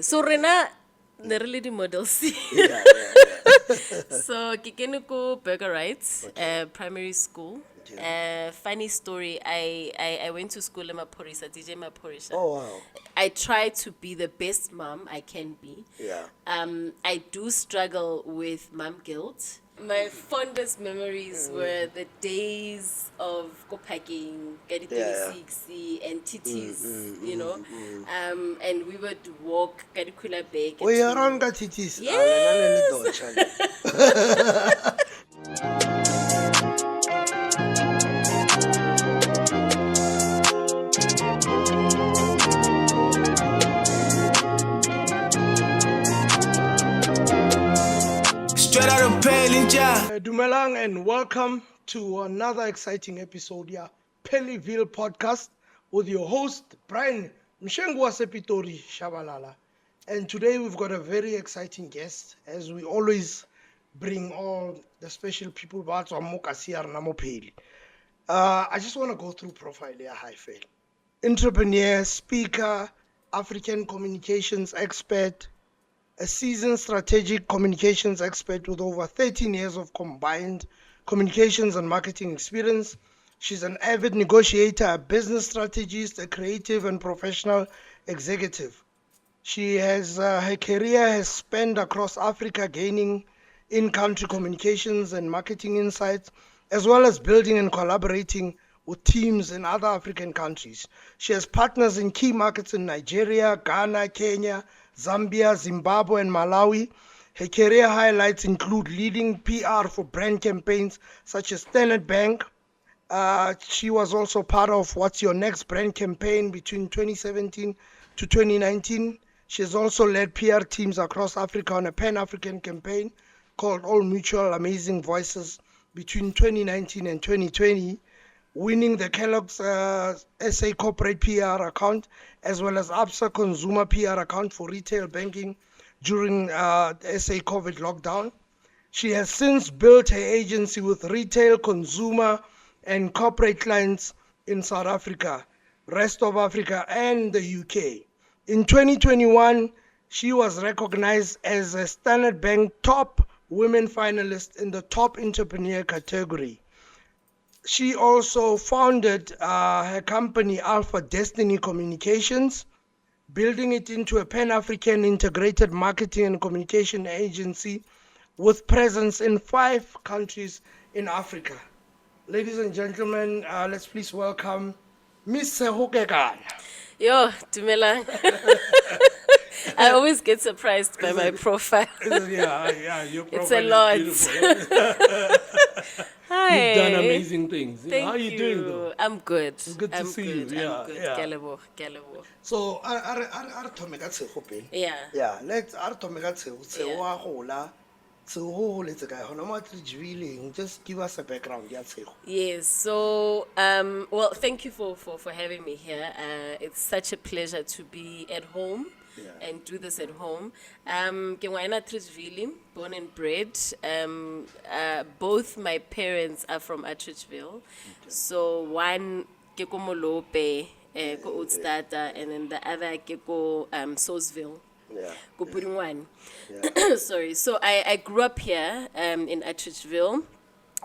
So Rena, the really the models. Yeah. So Kikeniko Burger Rights, primary school. Funny story. I went to school in Maporisa, DJ Maporisa. Oh, wow. I try to be the best mom I can be. Yeah. I do struggle with mom guilt. My fondest memories were the days of go packing, Gadi Yeah. 36 and titties, and we would walk Gadi Kula Bay. Oh, you're on got titis. Yes. Straight out of Pheli, Dumelang and welcome to another exciting episode here, Pheli podcast with your host Brian Mshengwa Sepitori Shabalala. And today we've got a very exciting guest, as we always bring all the special people. I just want to go through profile here. Hi, Pheli. Entrepreneur, speaker, African communications expert, a seasoned strategic communications expert with over 13 years of combined communications and marketing experience. She's an avid negotiator, a business strategist, a creative and professional executive. She has her career has spanned across Africa, gaining in-country communications and marketing insights, as well as building and collaborating with teams in other African countries. She has partners in key markets in Nigeria, Ghana, Kenya, Zambia, Zimbabwe, and Malawi. Her career highlights include leading PR for brand campaigns such as Standard Bank. She was also part of What's Your Next brand campaign between 2017 to 2019. She has also led PR teams across Africa on a Pan-African campaign called All Mutual Amazing Voices between 2019 and 2020, winning the Kellogg's SA corporate PR account as well as ABSA consumer PR account for retail banking during the SA COVID lockdown. She has since built her agency with retail, consumer, and corporate clients in South Africa, rest of Africa, and the UK. In 2021, she was recognized as a Standard Bank top women finalist in the top entrepreneur category. She also founded her company Alpha Destiny Communications, building it into a Pan-African integrated marketing and communication agency with presence in 5 countries in Africa. Ladies and gentlemen, let's please welcome Miss Tshego Kekana. Yo, Dumelang. I always get surprised by my profile. Yeah, your profile It's a lot. is beautiful. Hi. You've done amazing things. Thank How are you doing though? I'm good. It's good to I'm see good. you. Yeah, I'm good. yeah. Galebo. So, ar thome ka Tshego pele. Yeah. Yeah, let's ar thome ka Tshego. Tshego a gola. Tshego go holetse kae? Hona mo Atteridgeville. Just give us a background ya Tshego. Yes. So, well, thank you for having me here. It's such a pleasure to be at home. Yeah. And do this at home. Ke ngwana Atteridgeville, born and bred. Both my parents are from Atteridgeville. So one ke ko Molope, ko Oudtshoorn, and then the other ke ko Sosville. Yeah. Ko Pudungwane. Yeah. Sorry. So I grew up here in Atteridgeville.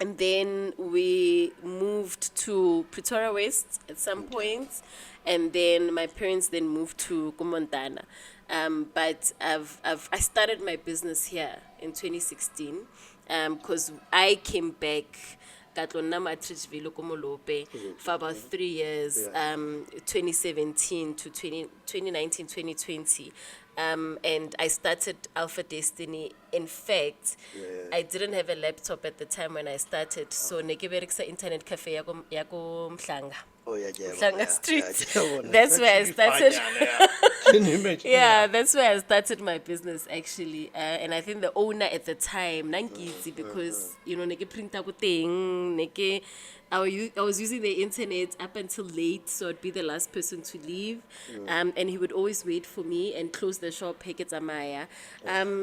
And then we moved to Pretoria West at some point, and then my parents then moved to Kumontana. But I started my business here in 2016 because I came back for about 3 years, 2017 to 2019, 2020. And I started Alpha Destiny. In fact, I didn't have a laptop at the time when I started, so nekeberekisa internet cafe yako Mhlanga. Oh yeah, Mhlanga Street. Yeah, That's where I started. Can you imagine? Yeah, that's where I started my business actually. And I think the owner at the time, Nangizi, because neke printa ko teng, neke I was using the internet up until late, so I'd be the last person to leave. And he would always wait for me and close the shop, Maya.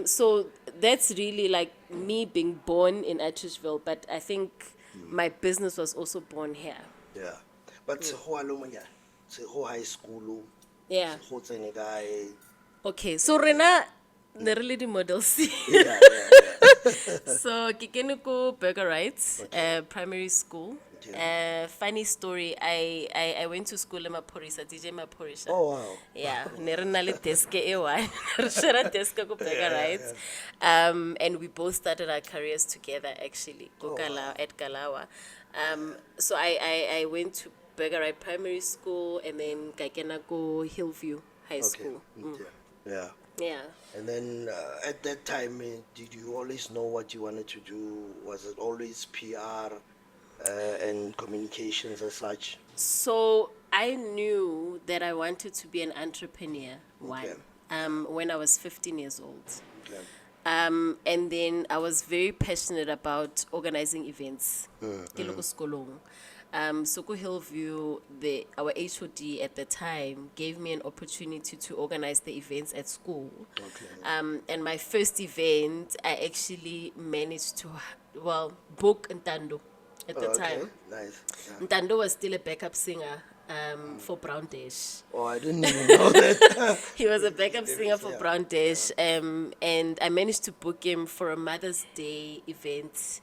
So that's really like me being born in Atteridgeville, but I think my business was also born here. Yeah. But Tshego a lo monyane. Tshego high school. Yeah. Tshego tsene kae? Okay, so Rena, the really the models. Yeah. So Kikeniko Burger Rights, primary school. Okay. Funny story, I went to school in Maporisa, DJ Maporisa. Oh, wow. Yeah, nerenali desk ewa, shara desk ko Burger Rights. And we both started our careers together actually, at Kalawa. So I went to Burger Right Primary School and then Kaikenako Hillview High Okay. School. Okay. Yeah. Yeah. And then at that time, did you always know what you wanted to do? Was it always PR and communications as such? So I knew that I wanted to be an entrepreneur, Okay. when I was 15 years old. Okay. And then I was very passionate about organizing events. Ke loko sekolong. So Ko Hillview, our HOD at the time gave me an opportunity to organize the events at school. Okay. And my first event, I actually managed to, book Ntando at the Okay. time. Nice. Yeah. Ntando was still a backup singer for Brown Dash. Oh, I didn't even know that. He was a backup singer for Yeah. Brown Dash, and I managed to book him for a Mother's Day event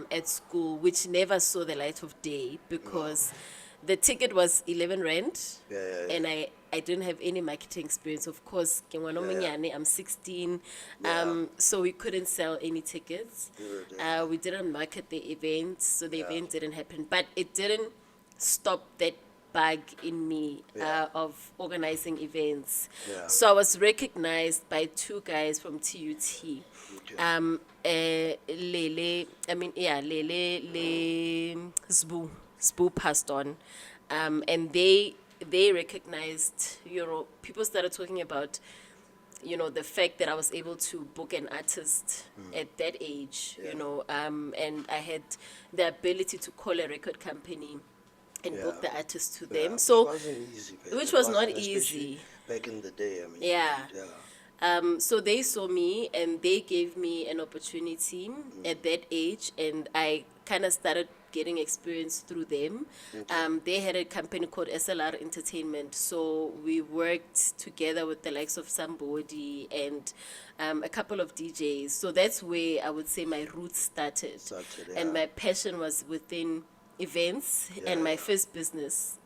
at school, which never saw the light of day because the ticket was 11 rand, Yeah. and I didn't have any marketing experience. Of course, ke ngwana o monyane, I'm 16, so we couldn't sell any tickets. We didn't market the event, so the event didn't happen. But it didn't stop that bug in me of organizing events. Yeah. So I was recognized by two guys from TUT. Lele, Zbu passed on. And they recognized, people started talking about, the fact that I was able to book an artist at that age, and I had the ability to call a record company and book the artist to them. So, It wasn't easy. which was not Especially easy. back in the day. I mean. Yeah. Yeah. So they saw me and they gave me an opportunity at that age, and I kind of started getting experience through them. They had a company called SLR Entertainment, so we worked together with the likes of Somebody and a couple of DJs. So that's where I would say my roots started. And my passion was within events, and my first business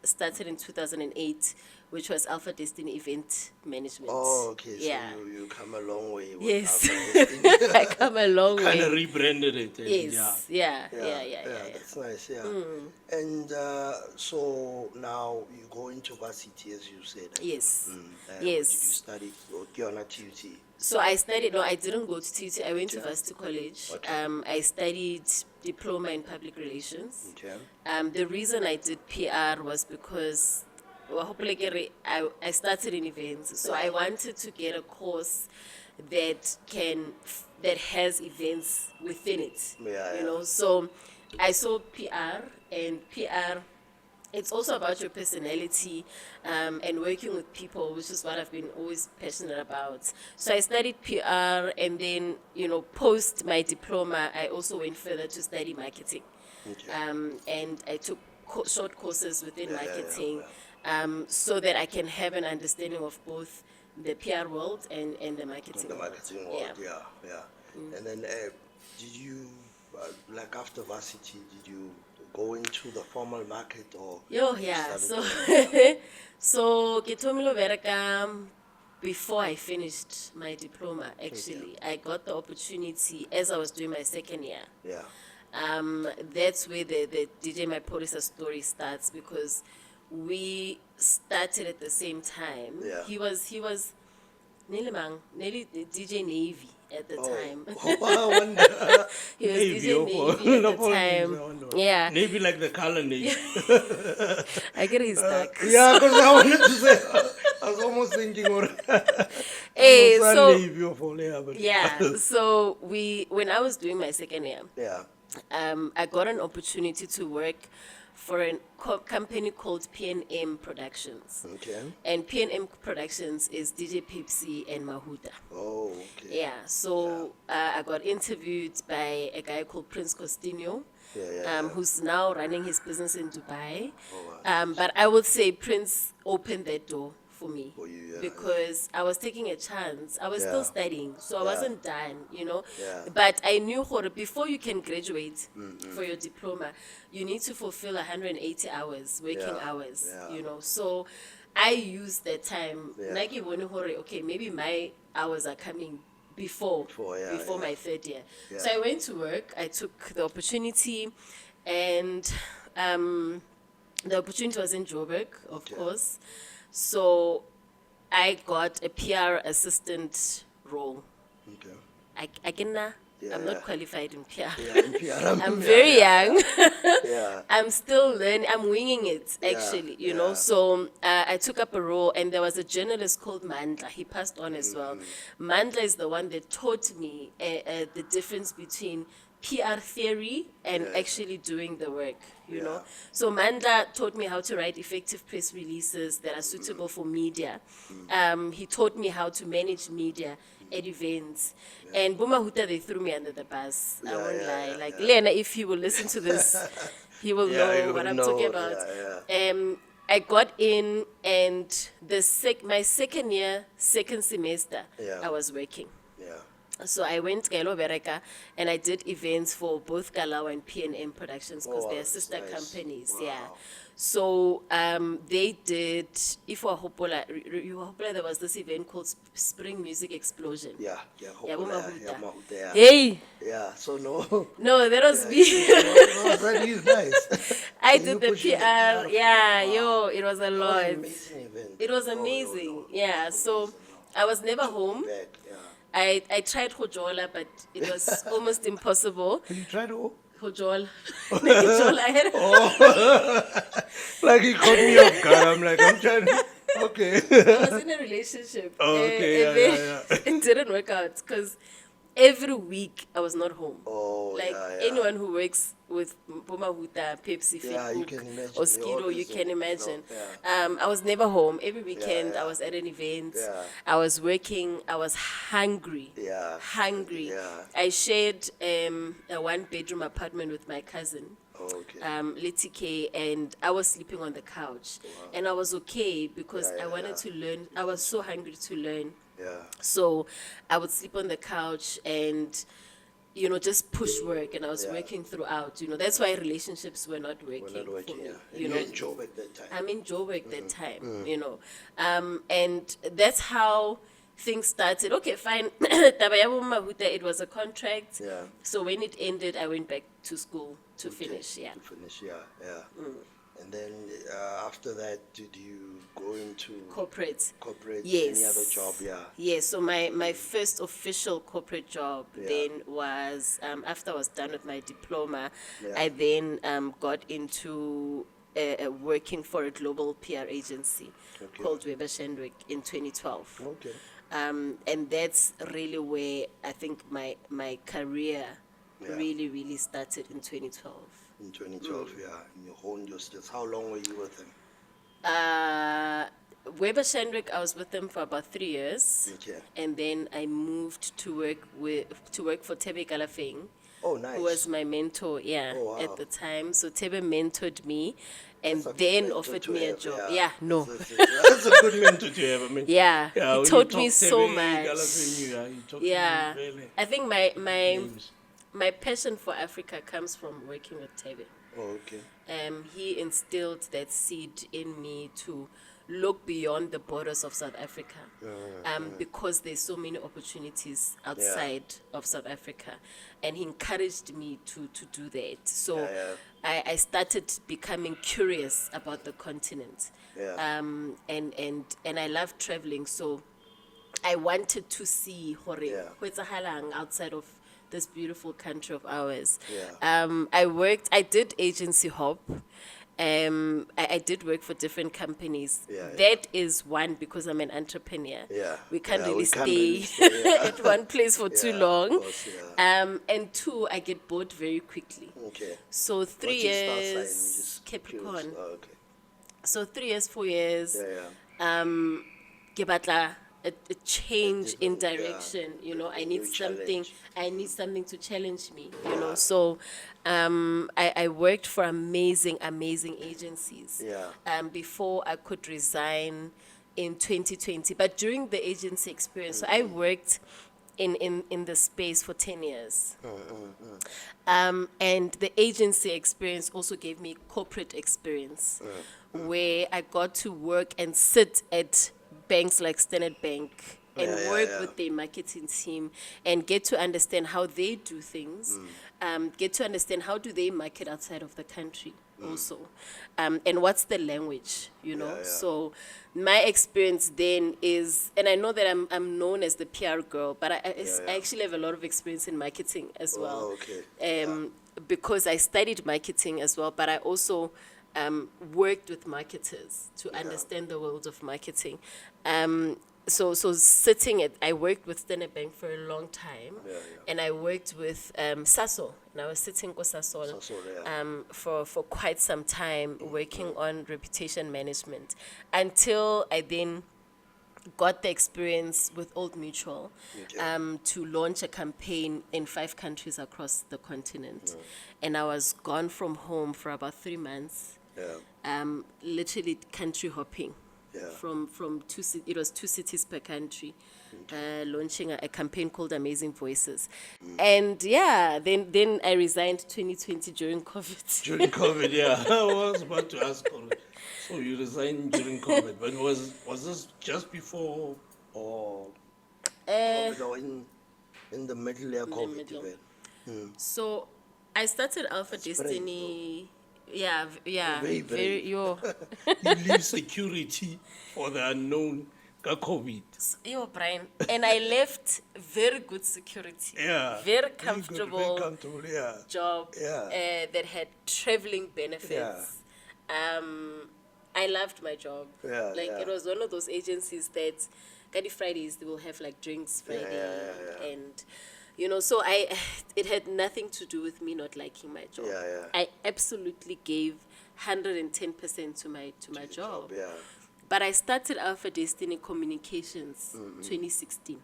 started in 2008, which was Alpha Destiny Event Management. Oh, okay. Yeah. So you come a long way. With Yes. Alpha Destiny. I come a long Kind of way. rebranded it. And Yes. Yeah. That's nice. Yeah. And so now you go into Varsity, as you said. Yes. Did you Yes. study Kiona TUT? So I studied, no, I didn't go to TUT. I went to Varsity College. I studied diploma in public relations. Okay. The reason I did PR was because I started in events, so I wanted to get a course that has events within it. So I saw PR, and PR, it's also about your personality and working with people, which is what I've been always passionate about. So I studied PR, and then, post my diploma, I also went further to study marketing. And I took short courses within marketing so that I can have an understanding of both the PR world and the marketing The world. marketing world, yeah. And then did you, like after Varsity, did you go into the formal market or? Yeah. So, so ke thomile ho bereka before I finished my diploma, actually. I got the opportunity as I was doing my second year. Yeah. That's where the DJ My Polisa story starts, because we started at the same time. Yeah. He was nearly DJ Navy at the time. I wonder. He was Navy, DJ Navy at the I time. wonder. Yeah, Navy like the color navy. I get his duck. Yeah, because I wanted to say, I was almost thinking, Hey, so Navy of all, yeah, but yeah, so when I was doing my second year, yeah. I got an opportunity to work for a company called P&M Productions. Okay. And P&M Productions is DJ Pepsi and Mahuta. Oh, okay. Yeah, so I got interviewed by a guy called Prince Costinho, who's now running his business in Dubai. But I would say Prince opened that door for me. For you, yeah, because I was taking a chance. I was still Yeah. studying, so I Yeah. wasn't done, Yeah. But I knew before you can graduate for your diploma, you need to fulfill 180 hours, working Yeah. hours, Yeah. So I used that time. Yeah. Nake bone hore, okay, maybe my hours are coming before Yeah. my third year. Yeah. So I went to work. I took the opportunity, and the opportunity was in Joburg, of course. So I got a PR assistant role. Okay. I can I'm Yeah. not qualified in PR. Yeah, in PR, I'm very young. Yeah. I'm still learning. I'm winging it, actually, yeah. So I took up a role, and there was a journalist called Mandla. He passed on as well. Mandla is the one that taught me the difference between PR theory and actually doing the work, you know. So Mandla taught me how to write effective press releases that are suitable for media. He taught me how to manage media at events. And Buma Huta, they threw me under the bus. I won't lie. Like, Lena, if he will listen to this, he will Yeah, he know will what I'm know. talking about. Yeah. I got in, and my second year, second semester, Yeah. I was working. Yeah. So I went to Kailo Bereka, and I did events for both Kalawa and P&M Productions, because wow, they're that's sister nice. companies. Wow. Yeah. So they did, if you hopola, there was this event called Spring Music Explosion. Yeah. Yeah, Hopola, Bomahuta. yeah, Mahuta, yeah. Hey! Yeah. So no. No, that was me. No, that is nice. I So did you the pushing PR. it. Yeah, it was a That was lot. an amazing event. It was Oh, amazing. no. Yeah, so I was never home. Back, yeah. I tried Hojola, but it was almost impossible. You tried to. Hojola. Hojola, I had Like he caught me off guard. I'm like, I'm trying to. Okay. I was in a relationship. Oh, okay, and yeah, then it didn't work out because every week I was not home. Oh, Like yeah. anyone who works with Boma Huta, Pepsi, Yeah, you Facebook, can imagine. or They Skido, always you do, can you know, imagine. yeah. I was never home. Every weekend yeah. I was at an event. Yeah. I was working. I was hungry. Yeah. Hungry. Yeah. I shared a one-bedroom apartment with my cousin. Oh, okay. Letty K, and I was sleeping on the couch, and I was okay because Yeah, I wanted to learn. I was so hungry to learn, Yeah. so I would sleep on the couch and just push work, and I was working throughout. That's why relationships were not working, We're not working, for me. yeah. And you're in job at that time. I'm in Joburg that time, and that's how things started. Okay, fine. Taba ya bo Mahuta, it was a contract. Yeah. So when it ended, I went back to school to finish. Yeah. To finish, yeah. And then after that, did you go into Corporate. any other job? Yeah. Yes, so my first official corporate job Yeah. then was, after I was done with my diploma, Yeah. I then got into working for a global PR agency called Weber Shandwick in 2012. Okay. And that's really where I think my career really, really started in 2012. In 2012, yeah. And you honed your skills. How long were you with them? Weber Shandwick, I was with them for about 3 years. Okay. And then I moved to work for Tebe Galafeng, Oh, nice. who was my mentor, Oh, wow. at the time. So Tebe mentored me and That's a good then mentor offered to me a have, job. yeah. Yeah, no. That's a good mentor to have. I mean, Yeah, when he you taught me talk so Tebe, much. Galafeng, he taught Yeah, me really I think my passion for Africa comes from working with Tebe. Oh, okay. He instilled that seed in me to look beyond the borders of South Africa, because there's so many opportunities outside of South Africa, and he encouraged me to do that. So I started becoming curious about the continent, and I love traveling. So I wanted to see hore ho etsahalang outside of this beautiful country of ours. I did agency hop. I did work for different companies. That is one, because I'm an entrepreneur. We can't really stay at one place for too long. Course, yeah. And two, I get bored very quickly. Okay. So 3 What's your star sign? years, Just Capricorn. curious. Oh, okay. So 3 years, 4 years. Yeah. Ke batla a change in different, direction. I new need something. challenge. I need something to challenge me. So I worked for amazing agencies. Before I could resign in 2020. But during the agency experience, so I worked in the space for 10 years. And the agency experience also gave me corporate experience, where I got to work and sit at banks like Standard Bank and work with their marketing team and get to understand how they do things, get to understand how do they market outside of the country also, and what's the language, you know. So my experience then is, and I know that I'm known as the PR girl, but I actually have a lot of experience in marketing as well. Because I studied marketing as well, but I also worked with marketers to understand the world of marketing. So I worked with Standard Bank for a long time, and I worked with Saso, and I was sitting with Saso for quite some time, working on reputation management, until I then got the experience with Old Mutual to launch a campaign in 5 countries across the continent. And I was gone from home for about 3 months, literally country hopping. From it was 2 cities per country, launching a campaign called Amazing Voices. And then I resigned 2020 during COVID. During COVID, yeah. I was about to ask already. So you resigned during COVID, but was this just before or COVID or in the middle of COVID? middle. Even? So I started Alpha Destiny. Very You leave security for the unknown. COVID. Brian. And I left very good security. Very comfortable, job that had traveling benefits. I loved my job. It was one of those agencies that Kadi Fridays they will have like drinks Friday and you know, so it had nothing to do with me not liking my job. I absolutely gave 110% to my job. But I started Alpha Destiny Communications 2016.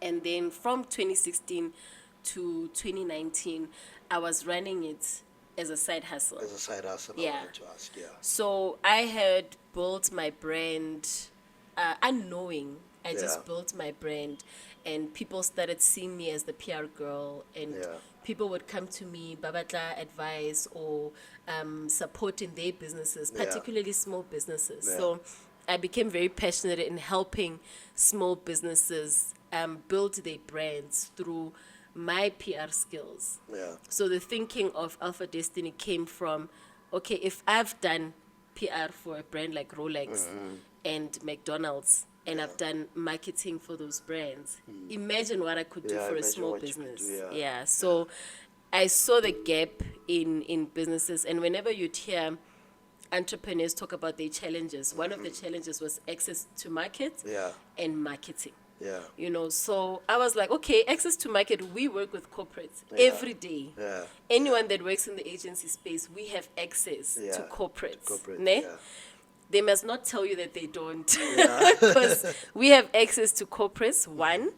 And then from 2016 to 2019, I was running it as a side hustle. As a side hustle, I wanted to ask, So I had built my brand unknowing. I just built my brand, and people started seeing me as the PR girl, and people would come to me, Babatla advice or support in their businesses, particularly small businesses. So I became very passionate in helping small businesses build their brands through my PR skills. So the thinking of Alpha Destiny came from, okay, if I've done PR for a brand like Rolex and McDonald's, and I've done marketing for those brands, imagine what I could do for a small business. So I saw the gap in businesses, and whenever you'd hear entrepreneurs talk about their challenges, one of the challenges was access to market and marketing. You know, so I was like, okay, access to market, we work with corporates every day. Anyone that works in the agency space, we have access to corporates. They must not tell you that they don't. Because we have access to corporates, 1.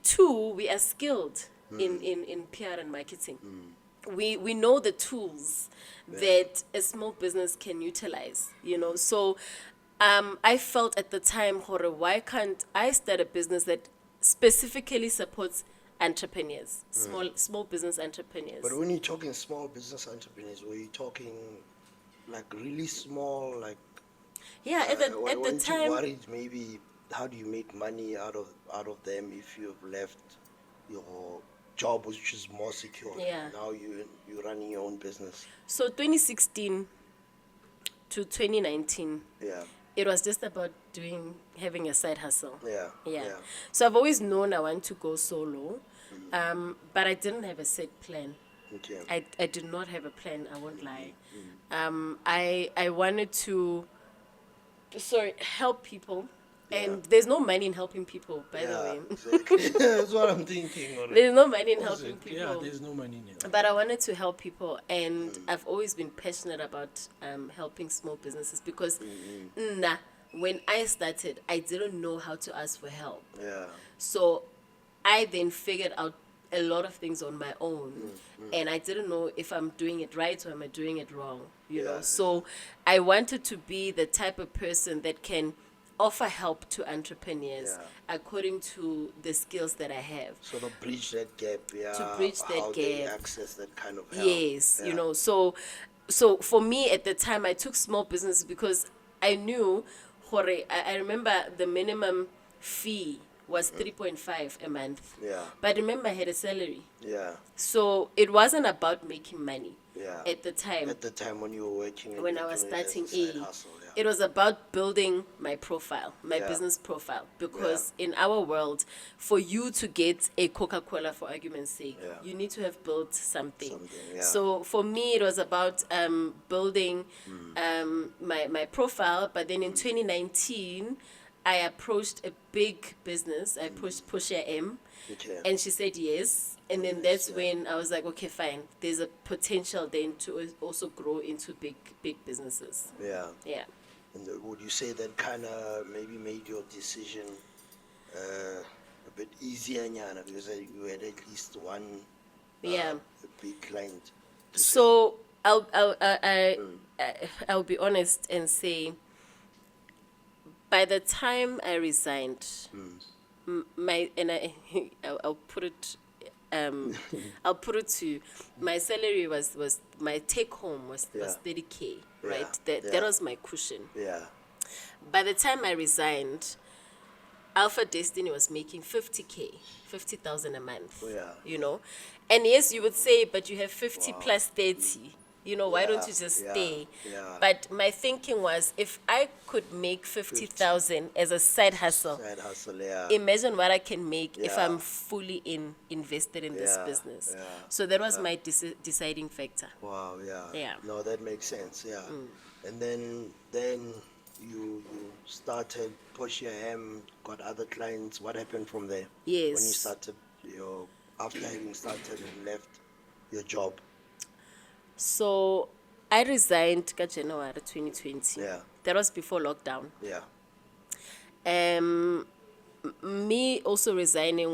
2, we are skilled in PR and marketing. We know the tools that a small business can utilize, you know. So I felt at the time, why can't I start a business that specifically supports entrepreneurs, small business entrepreneurs? But when you're talking small business entrepreneurs, were you talking like really small, like at the time, you worried maybe how do you make money out of them if you've left your job, which is more secure? Now you're running your own business. So 2016 to 2019, it was just about having a side hustle. So I've always known I want to go solo, but I didn't have a set plan. I did not have a plan, I won't lie. I wanted to help people. And there's no money in helping people, by the way. Exactly. That's what I'm thinking already. There's no money in helping people. Yeah, there's no money in it. But I wanted to help people, and I've always been passionate about helping small businesses because when I started, I didn't know how to ask for help. So I then figured out a lot of things on my own, and I didn't know if I'm doing it right or am I doing it wrong, you know. So I wanted to be the type of person that can offer help to entrepreneurs Yeah. according to the skills that I have. Sort of bridge that gap, yeah. bridge that how they gap. access that kind of help. Yes, Yeah. you know, so for me at the time I took small business because I knew I remember the minimum fee was 3.5 a month. Yeah. But remember I had a salary. Yeah. So it wasn't about making money Yeah. at the time. At the time when you were working, and When you I were was doing it as a starting side A, hustle, yeah. it was about building my profile, my Yeah. business profile. Because in our world, for you to get a Coca-Cola, for argument's sake, Yeah. you need to have built something. Something, yeah. So for me, it was about building my profile. But then in 2019, I approached a big business. I approached Portia M. Okay. And she said yes. And then that's yeah. when I was like, okay, fine. There's a potential then to also grow into big businesses. Yeah. Yeah. And would you say that kind of maybe made your decision a bit easier, Nyana, because you had at least one Yeah. a big client? So I'll be honest and say, by the time I resigned, I'll put it. I'll put it to you. My salary was my take home was 30K, right? Yeah. That was my cushion. Yeah. By the time I resigned, Alpha Destiny was making 50K, 50,000 a month. Yeah. You know, and yes, you would say, but you have 50 plus 30. You know, why don't you just stay? Yeah. But my thinking was, if I could make 50,000 as a side hustle, Side hustle, yeah. imagine what I can make if Yeah. I'm fully invested in this Yeah, business. yeah, So that was my deciding factor. Wow, yeah. Yeah. No, that makes sense, yeah. And then you started Portia M, got other clients. What happened from there? Yes. When you started after having started and left your job. So I resigned in January 2020. Yeah. That was before lockdown. Yeah. Me also resigning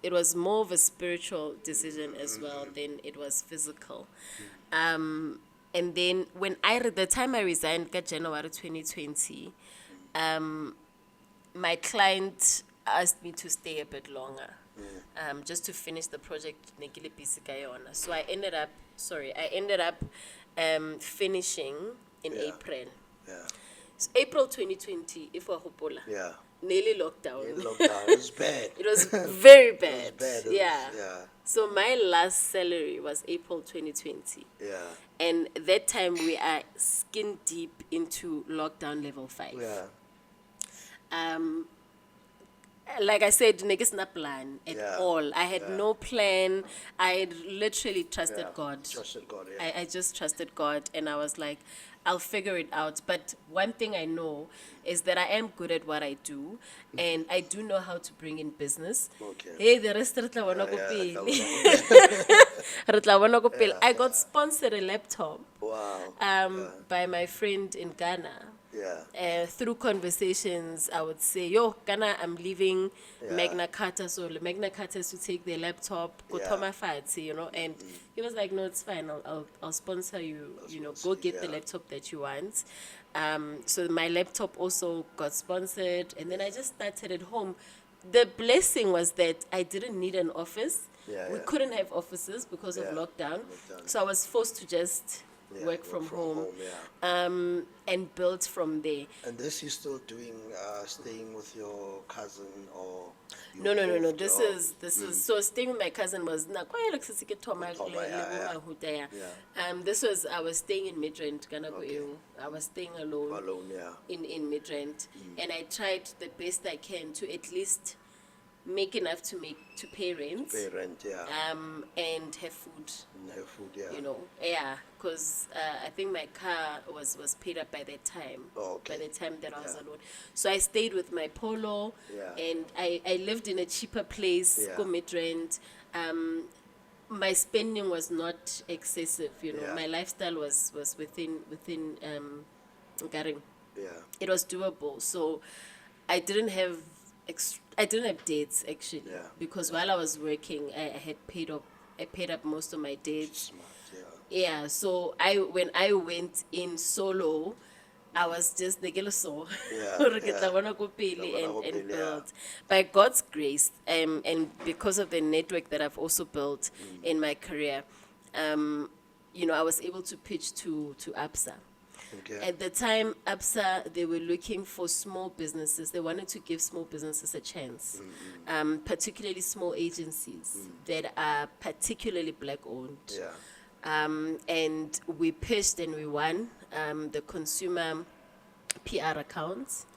it was more of a spiritual decision as well than it was physical. And then when the time I resigned, January 2020, my client asked me to stay a bit longer, just to finish the project. So I ended up finishing in April. Yeah. So April 2020, if we're hopola, Yeah. nearly lockdown. In lockdown, it was bad. It was very bad. bad. Yeah. Yeah. So my last salary was April 2020. Yeah. And that time we are skin deep into lockdown level 5. Yeah. Like I said, niggas not plan at Yeah. all. I had no plan. I had literally trusted God. Trusted God, yeah. I just trusted God, and I was like, I'll figure it out. But one thing I know is that I am good at what I do, and I do know how to bring in business. Okay. Hey, the rest re tla bona ko Yeah, pele. yeah. Re tla bona ko pele. I got sponsored a laptop Wow. by my friend in Ghana. Yeah. Through conversations, I would say, yo, Ghana, I'm leaving Magna Carta, so the Magna Carta is to take their laptop, go to my fancy, you know, and he was like, no, it's fine, I'll sponsor you, you know, go get the laptop that you want. So my laptop also got sponsored, and then I just started at home. The blessing was that I didn't need an office. We couldn't have offices because of lockdown. So I was forced to just work from home, and built from there. And this you still doing, staying with your cousin, or you No. moved, This or- is so staying with my cousin was this was I was staying in Midrand, I was staying alone alone, yeah. in Midrand, and I tried the best I can to at least make enough to pay rent, Pay rent, yeah. and have food. And have food, yeah. You know, because I think my car was paid up by that time. Oh, okay. By the time that I was alone, so I stayed with my polo, and I lived in a cheaper place, go Midrand. My spending was not excessive. You know, my lifestyle was within Garing. Yeah. It was doable. So I didn't have debts actually, because while I was working, I had paid up most of my debts. Smart, yeah. Yeah, so when I went in solo, I was just so Yeah, and build. By God's grace, and because of the network that I've also built in my career, I was able to pitch to ABSA. Okay. At the time, ABSA, they were looking for small businesses. They wanted to give small businesses a chance, particularly small agencies that are particularly black-owned. Yeah. And we pitched and we won the consumer PR accounts.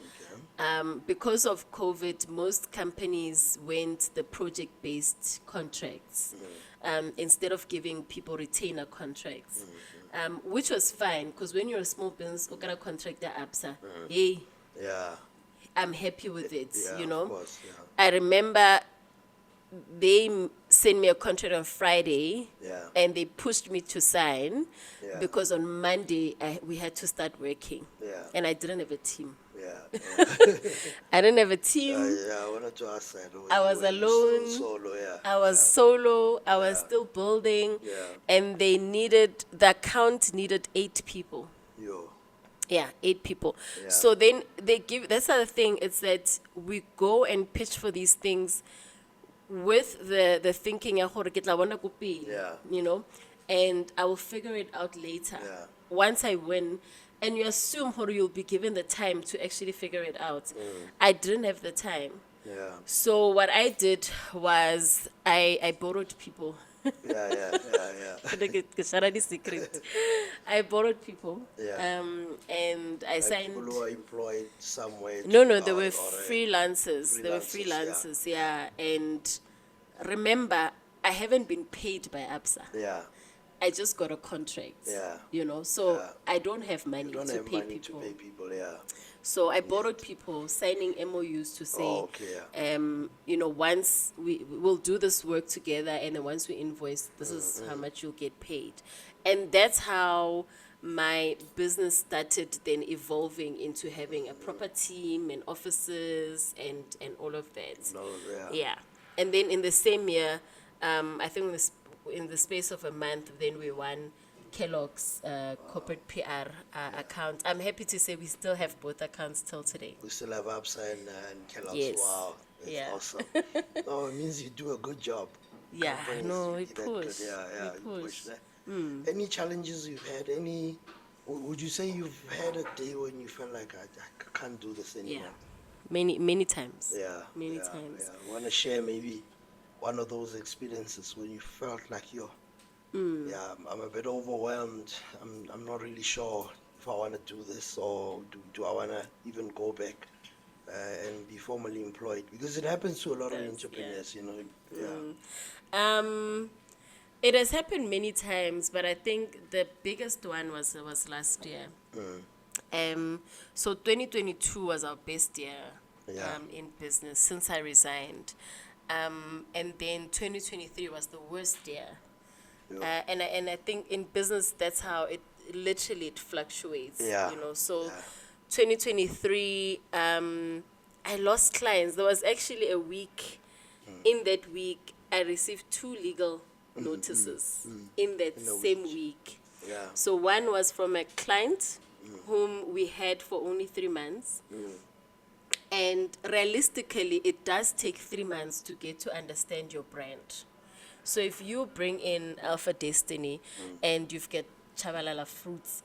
Because of COVID, most companies went the project-based contracts instead of giving people retainer contracts, which was fine because when you're a small business, you got a contract at ABSA. Hey, Yeah. I'm happy with it, Yeah, you know. of course, yeah. I remember they sent me a contract on Friday, Yeah. and they pushed me to sign Yeah. because on Monday we had to start working, Yeah. and I didn't have a team. Yeah. I didn't have a team. Yeah, I wanted to ask that. I was alone. Solo, yeah. I was solo. I was still building, Yeah. and the account needed 8 people. Yo. Yeah, 8 people. Yeah. So then that's the other thing, it's that we go and pitch for these things with the thinking, Yeah. you know, and I will figure it out later. Yeah. Once I win, and you assume you'll be given the time to actually figure it out. I didn't have the time. Yeah. So what I did was I borrowed people. Yeah. Secret. I borrowed people. Yeah. And I Like signed. people who are employed somewhere. No, they were or freelancers. They were freelancers, freelancers, yeah. And remember, I haven't been paid by ABSA. Yeah. I just got a contract. Yeah. You know, so Yeah. I don't have money You don't to have pay money people. to pay people, yeah. So I borrowed people, signing MOUs to say, Oh, okay, once we'll do this work together, and then once we invoice, this is how much you'll get paid. And that's how my business started then evolving into having a proper team and offices and all of that. No, yeah. Yeah. And then in the same year, I think in the space of a month, then we won Kellogg's corporate PR account. I'm happy to say we still have both accounts till today. We still have ABSA and Kellogg's. Yes. Wow. That's Yeah. awesome. No, it means you do a good job. Yeah, Companies no, do we that good. push. Yeah, We you push. that. Any challenges you've had? Would you say you've had a day when you felt like I can't do this anymore? Yeah. Many times. Yeah. Many yeah, times. Yeah. Want to share maybe one of those experiences when you felt like yeah, I'm a bit overwhelmed. I'm not really sure if I want to do this, or do I want to even go back and be formally employed, because it happens to a lot of entrepreneurs, you know. Yeah. It has happened many times, but I think the biggest one was last year. So 2022 was our best year Yeah. in business since I resigned. And then 2023 was the worst year. Yeah. And I think in business, that's how it fluctuates. Yeah. You know, so Yeah. 2023, I lost clients. There was actually a week. In that week, I received 2 legal notices in that same week. Yeah. So one was from a client whom we had for only 3 months. And realistically, it does take 3 months to get to understand your brand. So if you bring in Alpha Destiny and you've got Chabalala foods,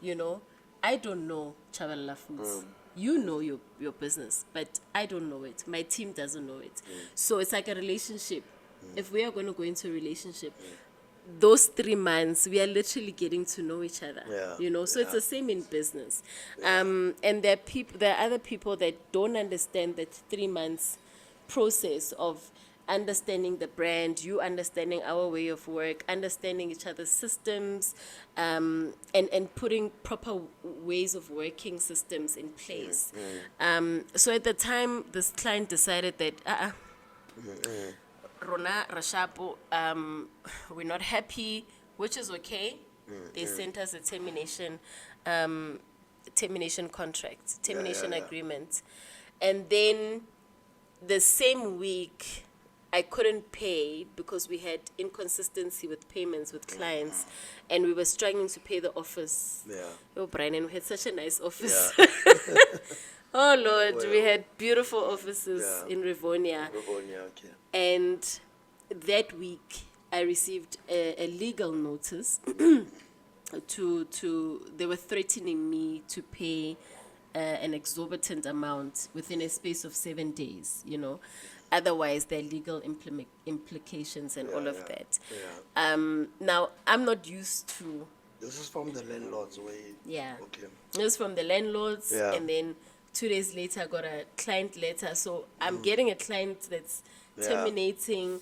you know, I don't know Chabalala Foods. You know your business, but I don't know it. My team doesn't know it. So it's like a relationship. If we are going to go into a relationship, those 3 months, we are literally getting to know each other. Yeah. You know, so it's the same in business. And there are other people that don't understand that 3 months process of understanding the brand, you understanding our way of work, understanding each other's systems, and putting proper ways of working systems in place. So at the time, this client decided that, Rona Rashapo, we're not happy, which is okay. They sent us a termination contract, termination agreement. And then the same week, I couldn't pay because we had inconsistency with payments with clients, and we were struggling to pay the office. Yeah. Oh, Brian, and we had such a nice office. Yeah. Oh Lord, we had beautiful offices Yeah. in Rivonia. Rivonia, okay. And that week, I received a legal notice they were threatening me to pay an exorbitant amount within a space of 7 days, you know. Otherwise, there are legal implications and all of that. Yeah. Now, I'm not used to, This is from the landlord's way. yeah. Okay. It was from the landlords, Yeah. and then 2 days later, I got a client letter. So I'm getting a client that's Yeah. terminating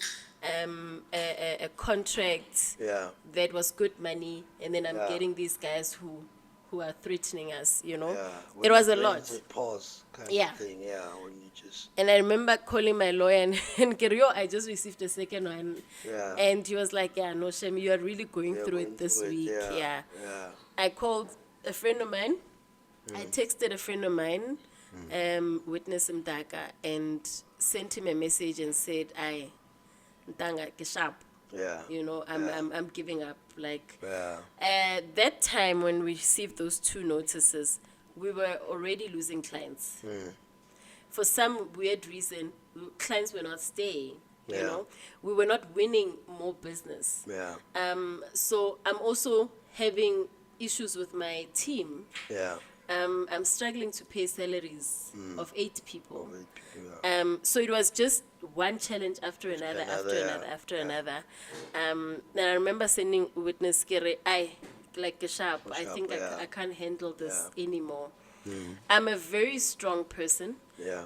a contract Yeah. that was good money, and then I'm Yeah. getting these guys who are threatening us, you know. Yeah. It was a When lot. it's a pause kind Yeah. of thing. Yeah. When you just. And I remember calling my lawyer and Kerio, I just received a second one. Yeah. And he was like, yeah, no, Shem, you are really going Yeah, through going it this through it, week. yeah, Yeah. yeah. I called a friend of mine. I texted a friend of mine, Witness Mdaka, and sent him a message and said, I, Ntanga, ke sharp. Yeah. You know, I'm giving up. Like, Yeah. at that time when we received those 2 notices, we were already losing clients. For some weird reason, clients were not staying. You Yeah. know, we were not winning more business. Yeah. So I'm also having issues with my team. Yeah. I'm struggling to pay salaries of 8 people. Yeah. So it was just one challenge after another, Another, after yeah. another. And I remember sending Witness Kere, like a sharp, I Sharp, think yeah. I can't handle this Yeah. anymore. I'm a very strong person. Yeah.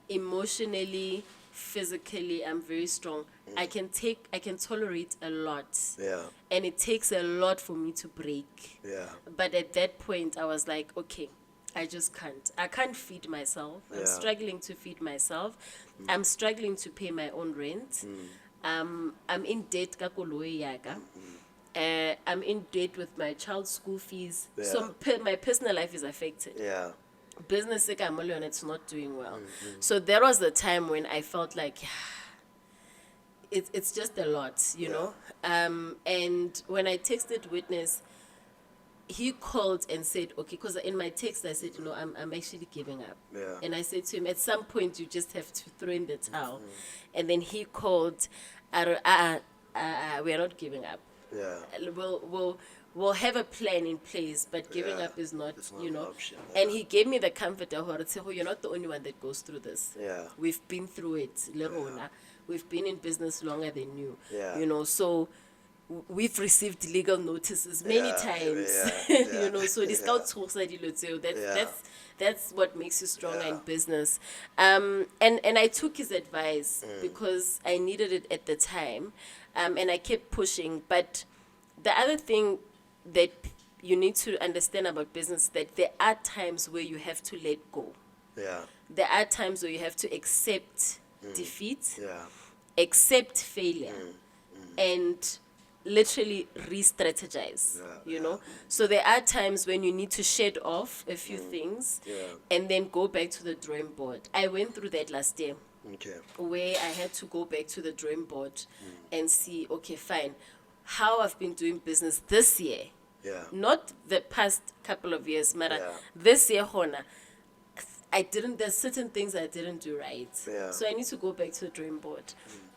Emotionally, physically, I'm very strong. I can tolerate a lot. Yeah. And it takes a lot for me to break. Yeah. But at that point, I was like, okay, I just can't. I can't feed myself. I'm Yeah. struggling to feed myself. I'm struggling to pay my own rent. I'm in debt ka koloi yaka. I'm in debt with my child's school fees. So my personal life is affected. Yeah. Business it's not doing well. So there was the time when I felt like it's just a lot, you know. And when I texted Witness, he called and said, okay, because in my text I said, I'm actually giving up. Yeah. And I said to him, at some point you just have to throw in the towel. And then he called, we are not giving up. Yeah. We'll have a plan in place, but giving Yeah, up is not, it's not you an know. option, And yeah. he gave me the comfort that you're not the only one that goes through this. Yeah. We've been through it, Lerona. We've been in business longer than you. Yeah. You know, so we've received legal notices many Yeah, times. yeah, You know, so this Yeah. that's what makes you stronger in business. And I took his advice because I needed it at the time. And I kept pushing. But the other thing that you need to understand about business is that there are times where you have to let go. Yeah. There are times where you have to accept defeat, Yeah. accept failure, and literally re-strategize. You know, so there are times when you need to shed off a few things and then go back to the drawing board. I went through that last year, Okay. where I had to go back to the drawing board and see, okay, fine, how I've been doing business this year. Yeah. Not the past couple of years, but Yeah. this year, Hona, there's certain things I didn't do right. Yeah. So I need to go back to the drawing board.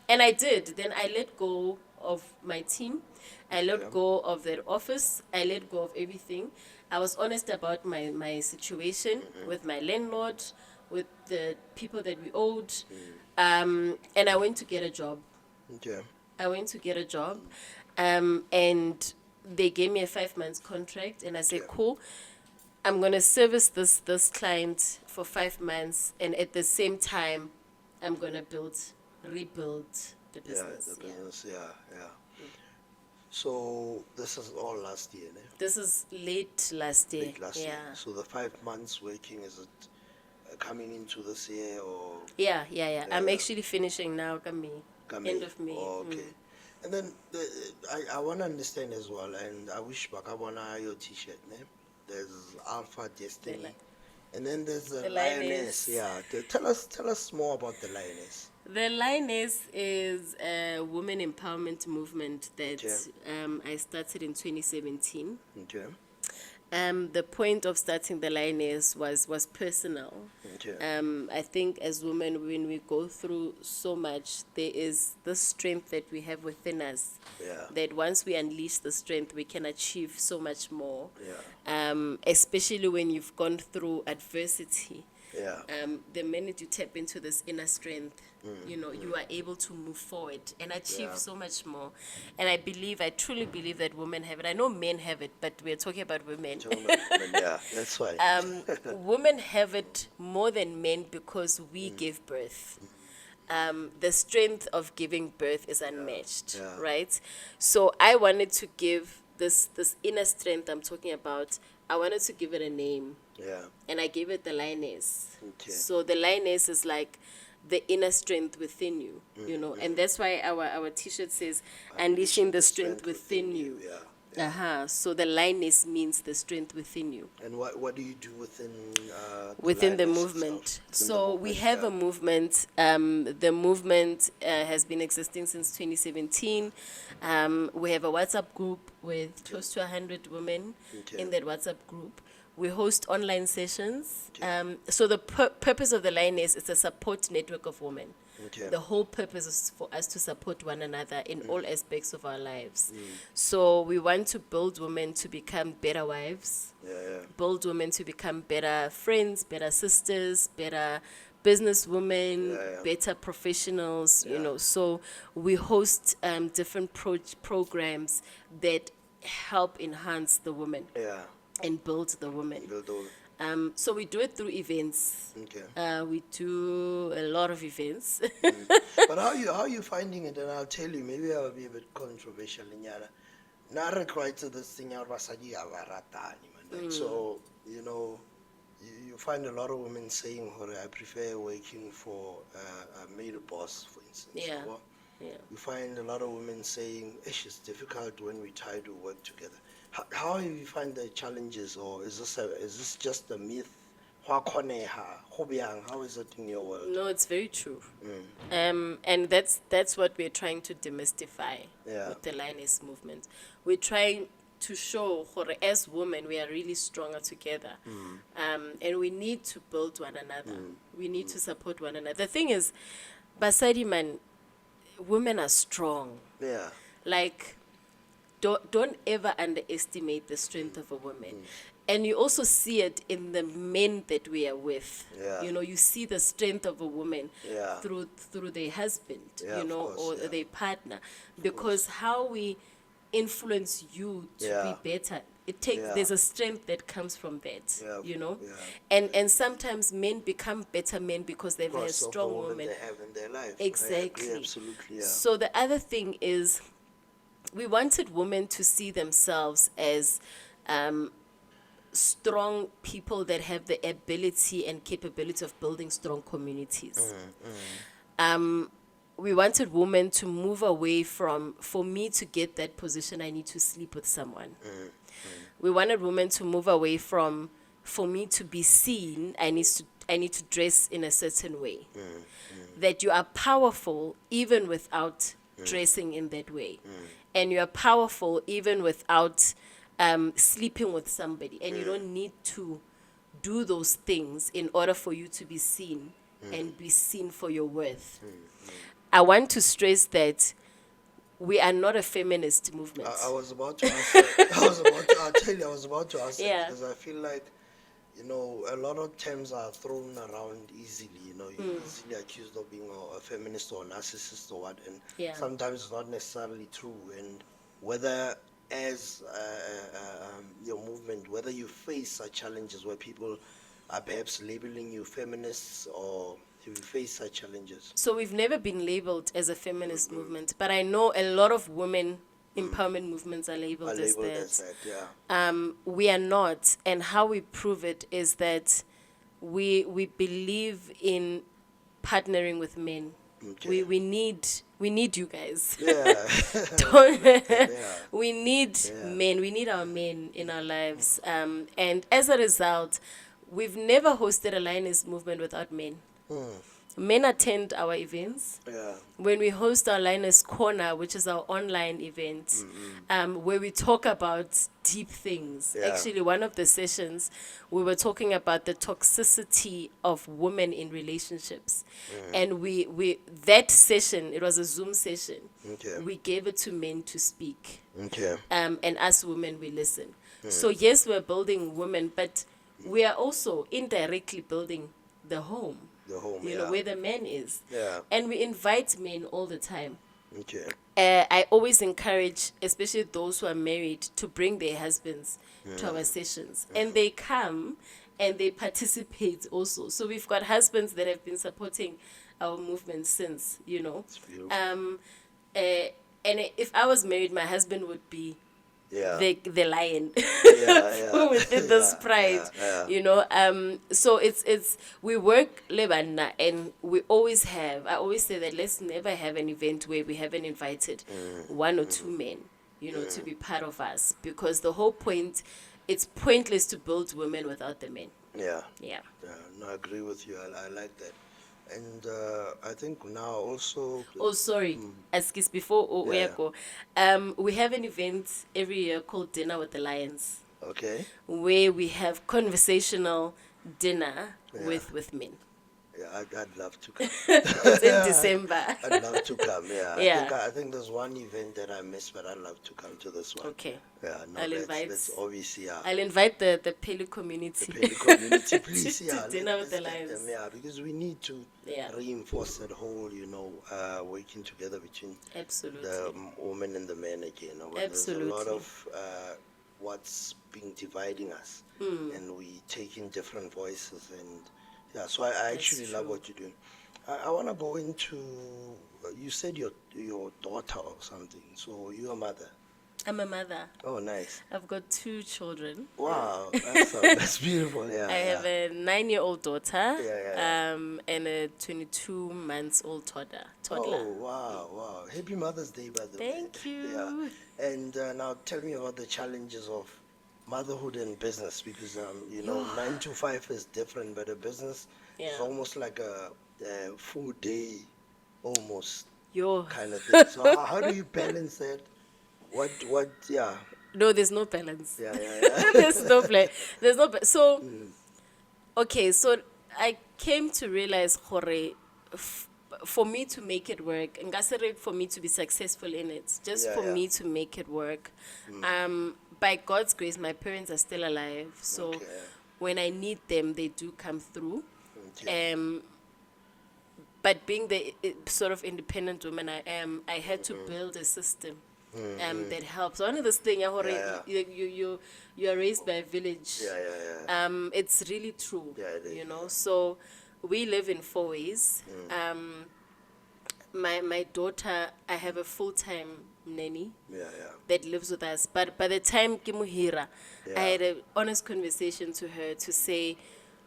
And I did. Then I let go of my team. I let go of that office. I let go of everything. I was honest about my situation with my landlord, with the people that we owed. And I went to get a job. Okay. I went to get a job, and they gave me a 5 months contract, and I said, cool, I'm going to service this client for 5 months, and at the same time, I'm going to rebuild the business. Yeah, the business, yeah. So this is all last year, ne? This is late last year. Late last year. So the 5 months working, is it coming into this year or? Yeah. I'm actually finishing now, Kami. Coming? End of May. Oh, okay. And then I want to understand as well, and I wish Bakabona your T-shirt, ne? There's Alpha Destiny, And then there's the Lioness. Lioness. Yeah. Tell us more about the Lioness. The Lioness is a women empowerment movement that Okay. I started in 2017. Okay. The point of starting the Lioness was personal. Okay. I think as women, when we go through so much, there is the strength that we have within us. Yeah. That once we unleash the strength, we can achieve so much more. Yeah. Especially when you've gone through adversity. Yeah. The minute you tap into this inner strength, you are able to move forward and achieve so much more. And I truly believe that women have it. I know men have it, but we're talking about women. Yeah, that's why. Women have it more than men because we give birth. The strength of giving birth is unmatched, Yeah. right? So I wanted to give this inner strength I'm talking about, I wanted to give it a name. Yeah. And I gave it the Lioness. Okay. So the Lioness is like the inner strength within you, and that's why our T-shirt says, unleashing the strength within you. Yeah. So the Lioness means the strength within you. And what do you do within Within the Lioness movement. itself? Within So the we movement, have yeah. a movement. The movement has been existing since 2017. We have a WhatsApp group with close to 100 women Okay. in that WhatsApp group. We host online sessions. So the purpose of the Lioness is a support network of women. Okay. The whole purpose is for us to support one another in all aspects of our lives. So we want to build women to become better wives, Yeah. build women to become better friends, better sisters, better businesswomen, better professionals, So we host different programs that help enhance the woman Yeah. and build the woman. Build all. So we do it through events. Okay. We do a lot of events. But how are you finding it? And I'll tell you, maybe I'll be a bit controversial in Yana. Nara cried to this thing out Vasadi Avaratani, man. So, you find a lot of women saying, I prefer working for a male boss, for instance. Yeah. Or Yeah. you find a lot of women saying, it's difficult when we try to work together. How have you find the challenges, or is this just a myth? How is it in your world? No, it's very true. And that's what we're trying to demystify with the Lioness movement. We're trying to show as women we are really stronger together. And we need to build one another. We need to support one another. The thing is, Basadi man, women are strong. Yeah. Like, don't ever underestimate the strength of a woman. And you also see it in the men that we are with. Yeah. You see the strength of a woman Yeah. through their husband, Yeah, of course, or yeah. their partner. Because how we influence you to Yeah. be better, there's a strength that comes from that, Yeah, Yeah. And sometimes men become better men because they've had a Because of the strong woman woman. they have in their life. Exactly. I agree, absolutely, yeah. So the other thing is, we wanted women to see themselves as strong people that have the ability and capability of building strong communities. We wanted women to move away from, for me to get that position, I need to sleep with someone. We wanted women to move away from, for me to be seen, I need to dress in a certain way. That you are powerful even without dressing in that way. And you are powerful even without sleeping with somebody. And you don't need to do those things in order for you to be seen and be seen for your worth. I want to stress that we are not a feminist movement. I was about to ask that. I was about to ask Yeah. that because I feel like, a lot of terms are thrown around easily. You're easily accused of being a feminist or a narcissist or what, and Yeah. sometimes it's not necessarily true. And whether as your movement, whether you face such challenges where people are perhaps labeling you feminists, or you face such challenges. So we've never been labeled as a feminist movement, but I know a lot of women empowerment movements are labeled, Are as labeled that. as that, yeah. We are not, and how we prove it is that we believe in partnering with men. Okay. We need you guys. Yeah. We need men. We need our men in our lives. And as a result, we've never hosted a Lioness movement without men. Men attend our events. Yeah. When we host our Lioness Corner, which is our online event, where we talk about deep things. Yeah. Actually, one of the sessions, we were talking about the toxicity of women in relationships. And we that session, it was a Zoom session. Okay. We gave it to men to speak. Okay. And us women, we listen. So yes, we're building women, but we are also indirectly building the home. The home. You Yeah. know, where the man is. Yeah. And we invite men all the time. Okay. I always encourage, especially those who are married, to bring their husbands to our sessions. And they come and they participate also. So we've got husbands that have been supporting our movement since, you know. It's beautiful. And if I was married, my husband would be Yeah. the lion yeah. within this Yeah, pride, yeah. you know. So it's we work lebana, and we always have. I always say that let's never have an event where we haven't invited one or two men, you know, to be part of us, because the whole point, it's pointless to build women without the men. Yeah. Yeah. Yeah. No, I agree with you. I like that. And I think now also. Oh, sorry. Askis before Yeah. go. We have an event every year called Dinner with the Lions, Okay. where we have conversational dinner with men. Yeah, I'd love to come. It's in December. I'd love to come. Yeah. Yeah. I think there's one event that I missed, but I'd love to come to this one. Okay. Yeah. No, I'll invite- that's obviously I'll invite the Pheli community. Pheli community, please. to Yeah. dinner with the let's get Lions. them, yeah, because we need to Yeah. reinforce that whole, you know, working together between Absolutely. the woman and the man again. You know, when There's a lot Absolutely. of what's been dividing us, and we taking different voices, and yeah. So I actually love true. what you're doing. I want to go into. You said your daughter or something. So you're a mother. I'm a mother. Oh, nice. I've got 2 children. Wow, that's beautiful. Yeah. I have a 9-year-old daughter, Yeah. and a 22 months old toddler. Oh, wow. Happy Mother's Day, by the way. Thank you. Yeah. And now tell me about the challenges of motherhood and business, because, you know, 9 to 5 is different, but a business is Yeah. almost like a full day, almost Yo. kind of thing. So how do you balance that? What, yeah. No, there's no balance. Yeah. There's no play. There's no. So, okay. So I came to realize, for me to make it work, and for me to be successful in it, just Yeah, for yeah. me to make it work. By God's grace, my parents are still alive. So Okay. when I need them, they do come through. Okay. But being the sort of independent woman I am, I had to build a system that helps. One of those things, Yeah. you are raised by a village. Yeah. It's really true. Yeah, it is. You know, so we live in 4 ways. My daughter, I have a full-time nanny Yeah. that lives with us. But by the time Kimuhira, Yeah. I had an honest conversation to her to say,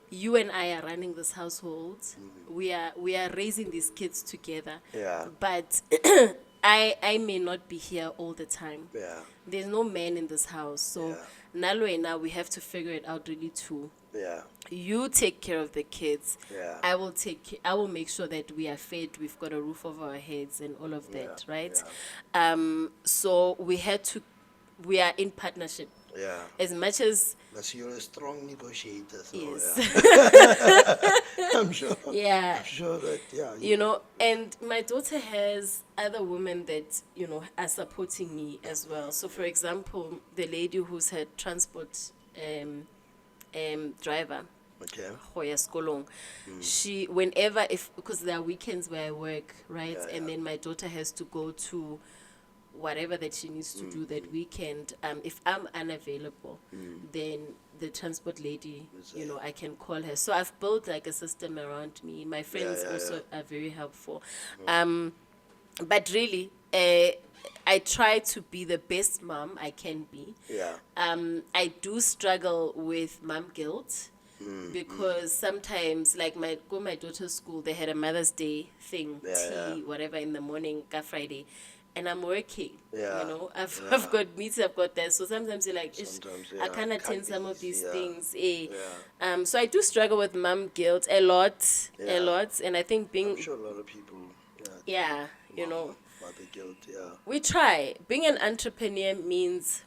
you and I are running this household. We are raising these kids together. Yeah. But I may not be here all the time. Yeah. There's no man in this house. So Yeah. now we have to figure it out really too. Yeah. You take care of the kids. Yeah. I will make sure that we are fed, we've got a roof over our heads and all of that, right? Yeah. So we are in partnership. Yeah. As much as But you're a strong negotiator. So, yes. yeah. I'm sure. Yeah. I'm sure that, yeah. You know, and my daughter has other women that, you know, are supporting me as well. So for example, the lady who's her transport driver, Okay. Hoya Skolong, she, whenever, because there are weekends where I work, right? Yeah, And yeah. then my daughter has to go to whatever that she needs to do that weekend. If I'm unavailable, then the transport lady, you know, I can call her. So I've built like a system around me. My friends also are very helpful. But really, I try to be the best mom I can be. Yeah. I do struggle with mom guilt because sometimes, like my daughter's school, they had a Mother's Day thing, Yeah, tea, whatever, in the morning, Friday. and I'm working. Yeah, You know, I've yeah. I've got meetings, I've got that. So sometimes you're like, "Ish, Sometimes, I yeah, can't it attend can't be some of easy, these yeah. things. Yeah. So I do struggle with mom guilt a lot, Yeah. and I think I'm being sure a lot of people, yeah, you know, mother guilt, yeah. we try. Being an entrepreneur means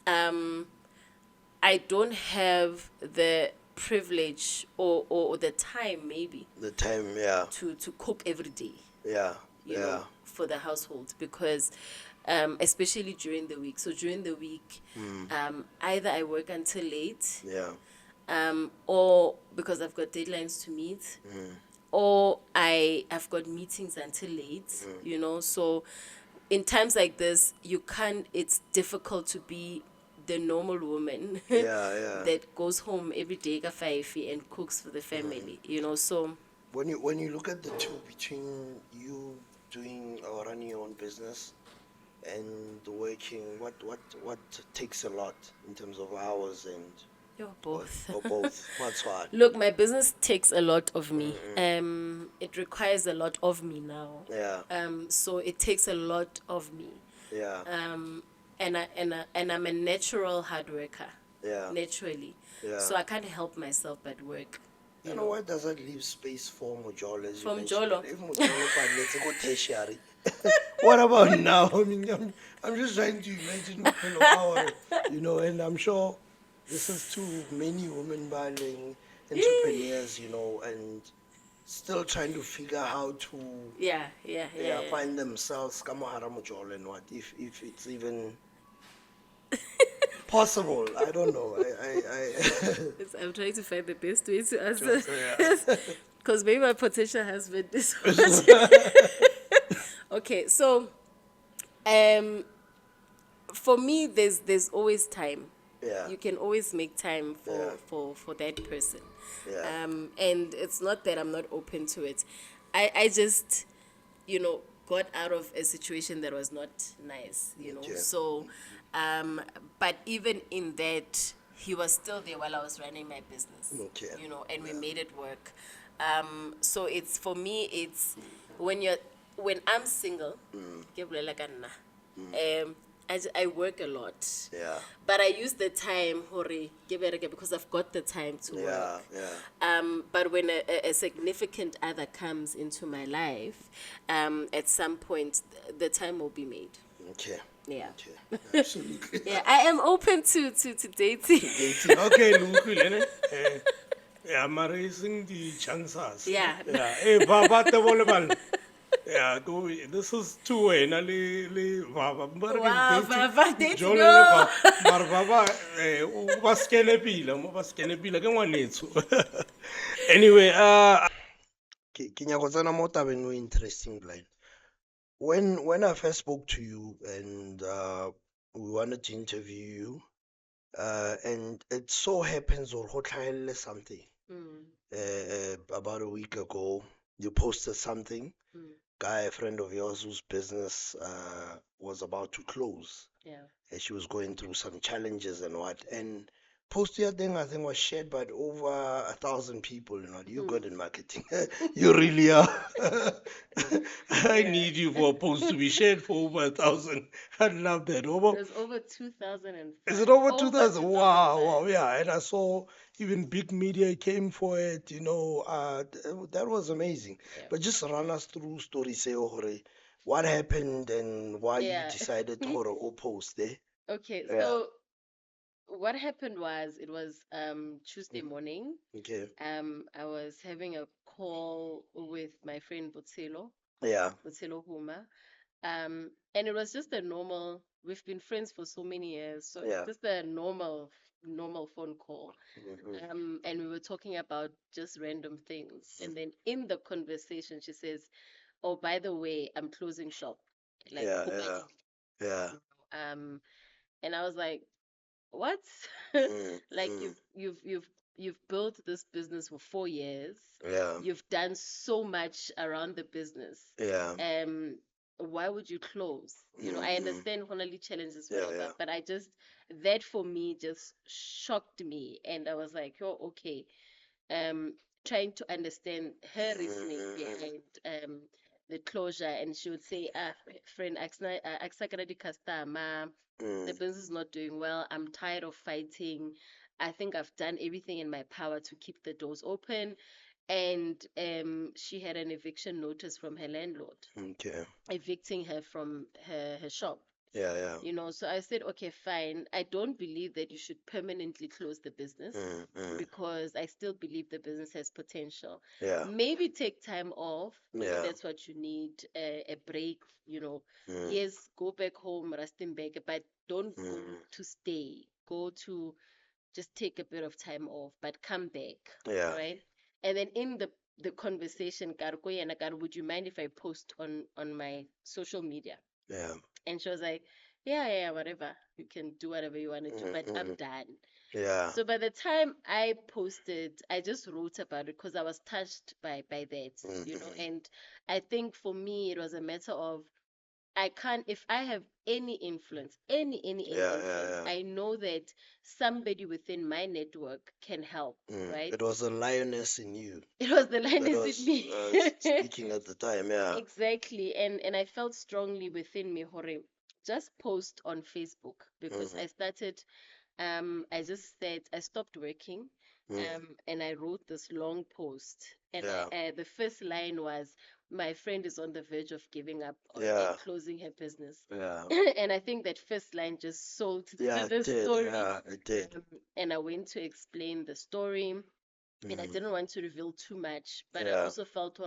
I don't have the privilege or the time maybe The time, yeah, to cook every day, yeah, you yeah, know, for the household because especially during the week. So during the week, either I work until late, yeah, or because I've got deadlines to meet, or I've got meetings until late, you know. So in times like this, you can't. It's difficult to be the normal woman yeah. that goes home every day ka 5 and cooks for the family, you know. So When you look at the two between you doing or running your own business and working, what takes a lot in terms of hours and you're what, both. or both? What's hard? Look, my business takes a lot of me. It requires a lot of me now. Yeah, So it takes a lot of me. yeah, And I'm a natural hard worker. yeah, Naturally. yeah. So I can't help myself but work. You You know know. why does that leave space for Mojolo as you From mentioned? Jolo. If Mojolo but let's go tertiary. What about now? I mean, I'm just trying to imagine Bophelo Power, and I'm sure this is to many women buying entrepreneurs, and still trying to figure how to Yeah. find themselves Kamohara Mojolo and what if it's even possible. I don't know. I'm trying to find the best way to answer. Just, yeah. Because maybe my potential husband is okay, so for me there's always time. Yeah. You can always make time Yeah. for that person. Yeah. And it's not that I'm not open to it. I just, got out of a situation that was not nice, Okay. So but even in that, he was still there while I was running my business. Okay. And we made it work. So it's, for me, it's when I'm single, ke bolela ka nna, I work a lot. Yeah. But I use the time hore ke bereke because I've got the time to Yeah. work. Yeah. But when a significant other comes into my life, at some point the time will be made. Okay. Yeah. Okay. Absolutely. Yeah, I am open to dating. Dating. Okay, Lukule. Yeah, I'm raising the chances. Yeah. Yeah. Hey, Baba, the volleyball. Yeah, this is two way. Na le Baba. Wow, Baba, dating, Jolo no. le Mar Baba. O ba skene pila, mo ba skene pila ke ngwanetso. Anyway, Ke nyaka go tsena mo tabeng o interesting blind. When I first spoke to you and we wanted to interview you, and it so happens or go tlhagelele something about a week ago, you posted something. Guy, a friend of yours whose business was about to close. Yeah. And she was going through some challenges and what. And post your thing, I think, was shared by over 1,000 people. You're good in marketing. You really are. I need you for a post to be shared for over 1,000. I love that. There's over 2,000. Is it over 2,000? Wow, yeah. And I saw even big media came for it, that was amazing. Yeah. But But just run us through stories, say, what happened and why you Yeah. decided to post there. Okay, Yeah. so what happened was, it was Tuesday morning. Okay. I was having a call with my friend Botselo Yeah. Huma. And it was just a normal, we've been friends for so many years, so Yeah. just a normal phone call. And we were talking about just random things. And then in the conversation, she says, "Oh, by the way, I'm closing shop." Like, Yeah. Pukaki. Yeah. And I was like, "What?" Like, you've built this business for 4 years. Yeah. You've done so much around the business. Yeah. Why would you close? I understand honestly challenges, Yeah, whatever, yeah. but that for me just shocked me, and I was like, "Oh, okay." Trying to understand her reasoning behind the closure, and she would say, friend, aksakana di customer, the business is not doing well. I'm tired of fighting. I think I've done everything in my power to keep the doors open. And she had an eviction notice from her landlord, Okay. evicting her from her shop. Yeah. You know, so I said, okay, fine. I don't believe that you should permanently close the business because I still believe the business has potential. Yeah. Maybe take time off. Maybe Yeah. that's what you need, a break, you know. Yes, go back home, resting back, but don't go to stay. Go to just take a bit of time off, but come back. Yeah. Right? And then in the conversation, would you mind if I post on my social media? Yeah. And she was like, yeah, whatever. You can do whatever you want to do, but I'm done. Yeah. So by the time I posted, I just wrote about it because I was touched by that, you know. And I think for me, it was a matter of, I can't, if I have any influence, any influence, I know that somebody within my network can help, right? It was a lioness in you It was the that lioness was in me. speaking at the time. Yeah. Exactly. And I felt strongly within me, Hore, just post on Facebook because I started, I just said I stopped working, and I wrote this long post. And Yeah. the first line was, my friend is on the verge of giving up on Yeah. and closing her business. Yeah. And I think that first line just sold Yeah. the It did. story. Yeah. It did. And I went to explain the story. And I didn't want to reveal too much, but I Yeah. also felt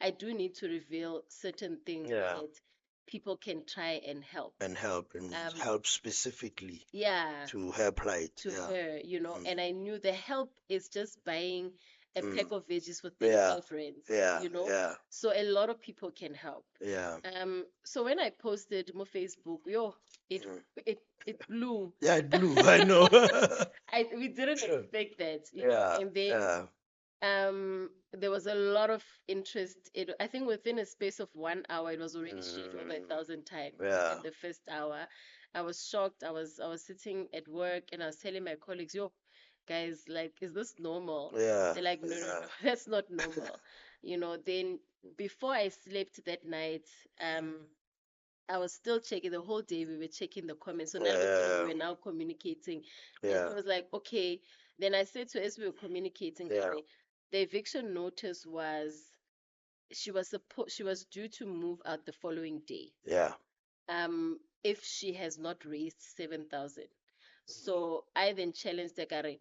I do need to reveal certain things Yeah. that people can try and help. And help specifically Yeah, to her plight. to Yeah. her, you know, and I knew the help is just buying a pack of veggies for Yeah. 35 rands, Yeah. you know. Yeah. So a lot of people can help. Yeah. So when I posted on Facebook, it blew. Yeah. It blew. I know. We didn't expect that, you know, Yeah. and then Yeah. there was a lot of interest. I think within a space of 1 hour, it was already shared over 1,000 times. Yeah. In the first hour, I was shocked. I was sitting at work and I was telling my colleagues, "Yo, guys, like, is this normal?" Yeah. They're like, "No, that's not normal." You know. Then before I slept that night, I was still checking the whole day. We were checking the comments. So now we were now communicating. And Yeah. it was like, okay. Then I said to her, as we were communicating, Yeah. the eviction notice was, she was due to move out the following day. Yeah. If she has not raised 7,000. So I then challenged the guy,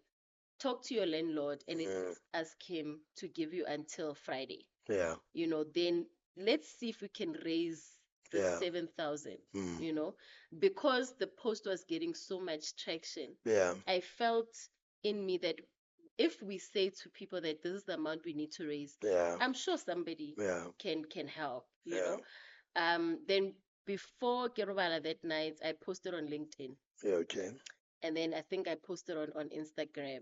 talk to your landlord and at least ask him to give you until Friday. Yeah. You know, then let's see if we can raise the 7,000, you know, because the post was getting so much traction. Yeah. I felt in me that if we say to people that this is the amount we need to raise, Yeah. I'm sure somebody can help, you know. Then before Kerobala that night, I posted on LinkedIn. Yeah. Okay. And then I think I posted on Instagram.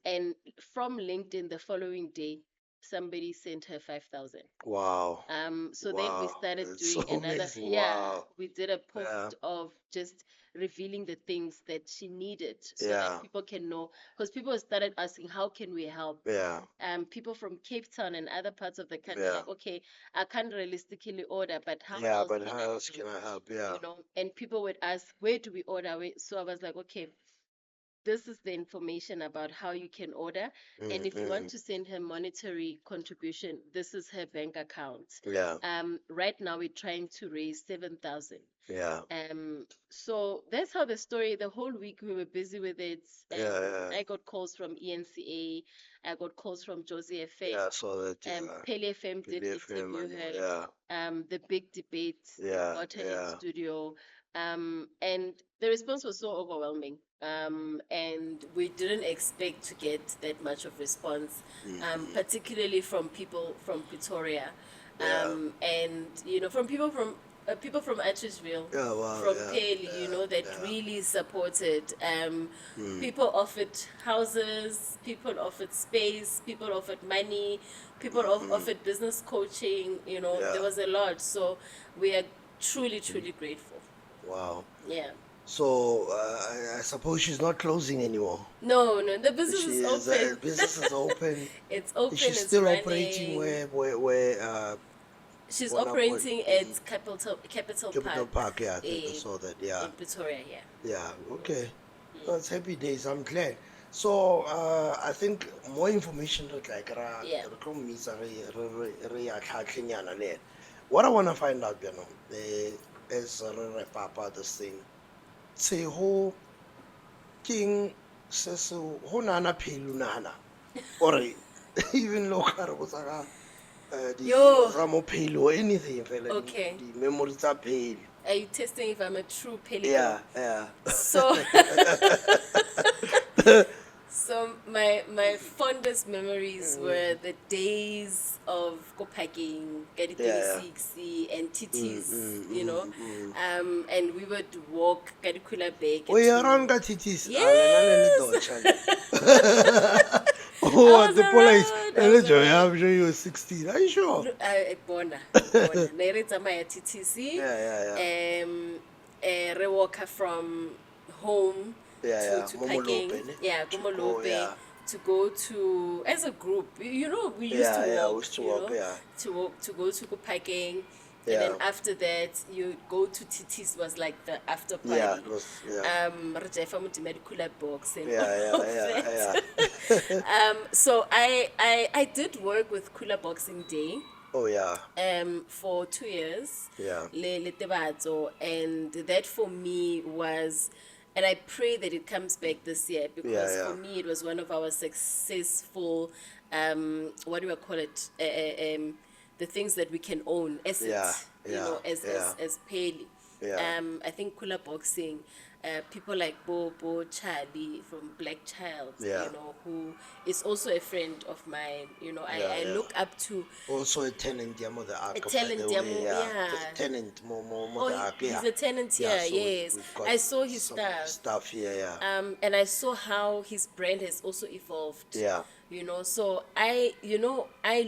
And from LinkedIn the following day, somebody sent her 5,000. Wow. So then we started That's doing so another. amazing. Yeah, Wow. we did a post of just revealing the things that she needed so Yeah. that people can know. Because people started asking, how can we help? Yeah. People from Cape Town and other parts of the country, Yeah. like, okay, I can't realistically order, but how Yeah. else But can how I else do? can I help? Yeah. You know, and people would ask, where do we order? So I was like, okay, this is the information about how you can order. And if you want to send her monetary contribution, this is her bank account. Yeah. Right now we're trying to raise 7,000. Yeah. So that's how the whole week we were busy with it. Yeah. I got calls from ENCA. I got calls from Josie FM. Yeah. So that. Pheli FM did Pheli FM, interview I know, her. yeah. The big debate. Yeah, Got her yeah. in studio. And the response was so overwhelming. And we didn't expect to get that much of response, particularly from people from Pretoria, and you know, from people from Atteridgeville, Yeah, wow, from yeah, Pheli, you know, that really supported. People offered houses, people offered space, people offered money, people offered business coaching. You know, Yeah. there was a lot. So we are truly grateful. Wow. Yeah. So I suppose she's not closing anymore. No, the business is open. Business is open. It's open. She's it's still running. operating where She's Bona operating Point. at Capital Capital Park. Park, yeah, I think I eh, saw that, yeah. in Pretoria, yeah. Yeah, okay. No, it's happy days, I'm glad. So, I think more information like Yeah. what I want to find out, is Papa this thing. Say, who king says, who nana pilu nana? Or even local was the Yo. Ramo pale or anything, fella. Okay. The memories are pale. Are you testing if I'm a true Pheli Yeah, girl? yeah. So, so my fondest memories were the days of go packing, Gadi Yeah, 36 and TTs, you know, and we would walk Gadi Kula Bay. Oh, you're around that it is. Yes. Oh, I at was the police. around, I was I'm sure you were 16. Are you sure? Bona. Nereta my TTC. Yeah. Re walk from home Yeah, to Momo packing. Lope, ne? Yeah, To Momo go, Lope, yeah. to go to as a group. You know, we used Yeah, to yeah, walk. we used to you walk, know, yeah. To walk to go to go packing. Yeah. And then after that, you go to TT's was like the after party. Yeah, it was, yeah. Rajefa Multimedia box and Yeah, all of that. So I did work with Kula Boxing Day Oh, yeah. for 2 years. Yeah. Le Tebatso, and that for me was, and I pray that it comes back this year because Yeah. for me it was one of our successful, what do I call it? The things that we can own, assets, you know, as Pheli. Yeah. I think Kula Boxing, people like Bo Charlie from Black Child, Yeah. you know, who is also a friend of mine. You know, Yeah, I yeah. look up to. Also a tenant, the arc. A tenant, yeah. Tenant, more Oh, the arc, he's a tenant here, Yeah, so yes. we've got I saw his some stuff. Stuff here, yeah. And I saw how his brand has also evolved. Yeah. You know, so I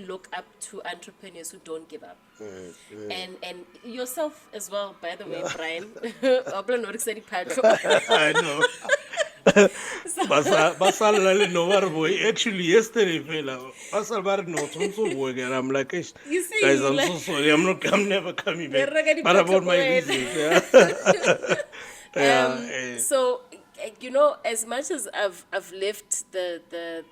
look up to entrepreneurs who don't give up. And yourself as well, by the way, Brian. I know. Basal no boy. Actually, yesterday, fella, Basal bar no so work, and I'm like, "Ish, You see, guys, I'm like- so sorry. I'm never coming back. You're already But about my back business, yeah. So you know, as much as I've left the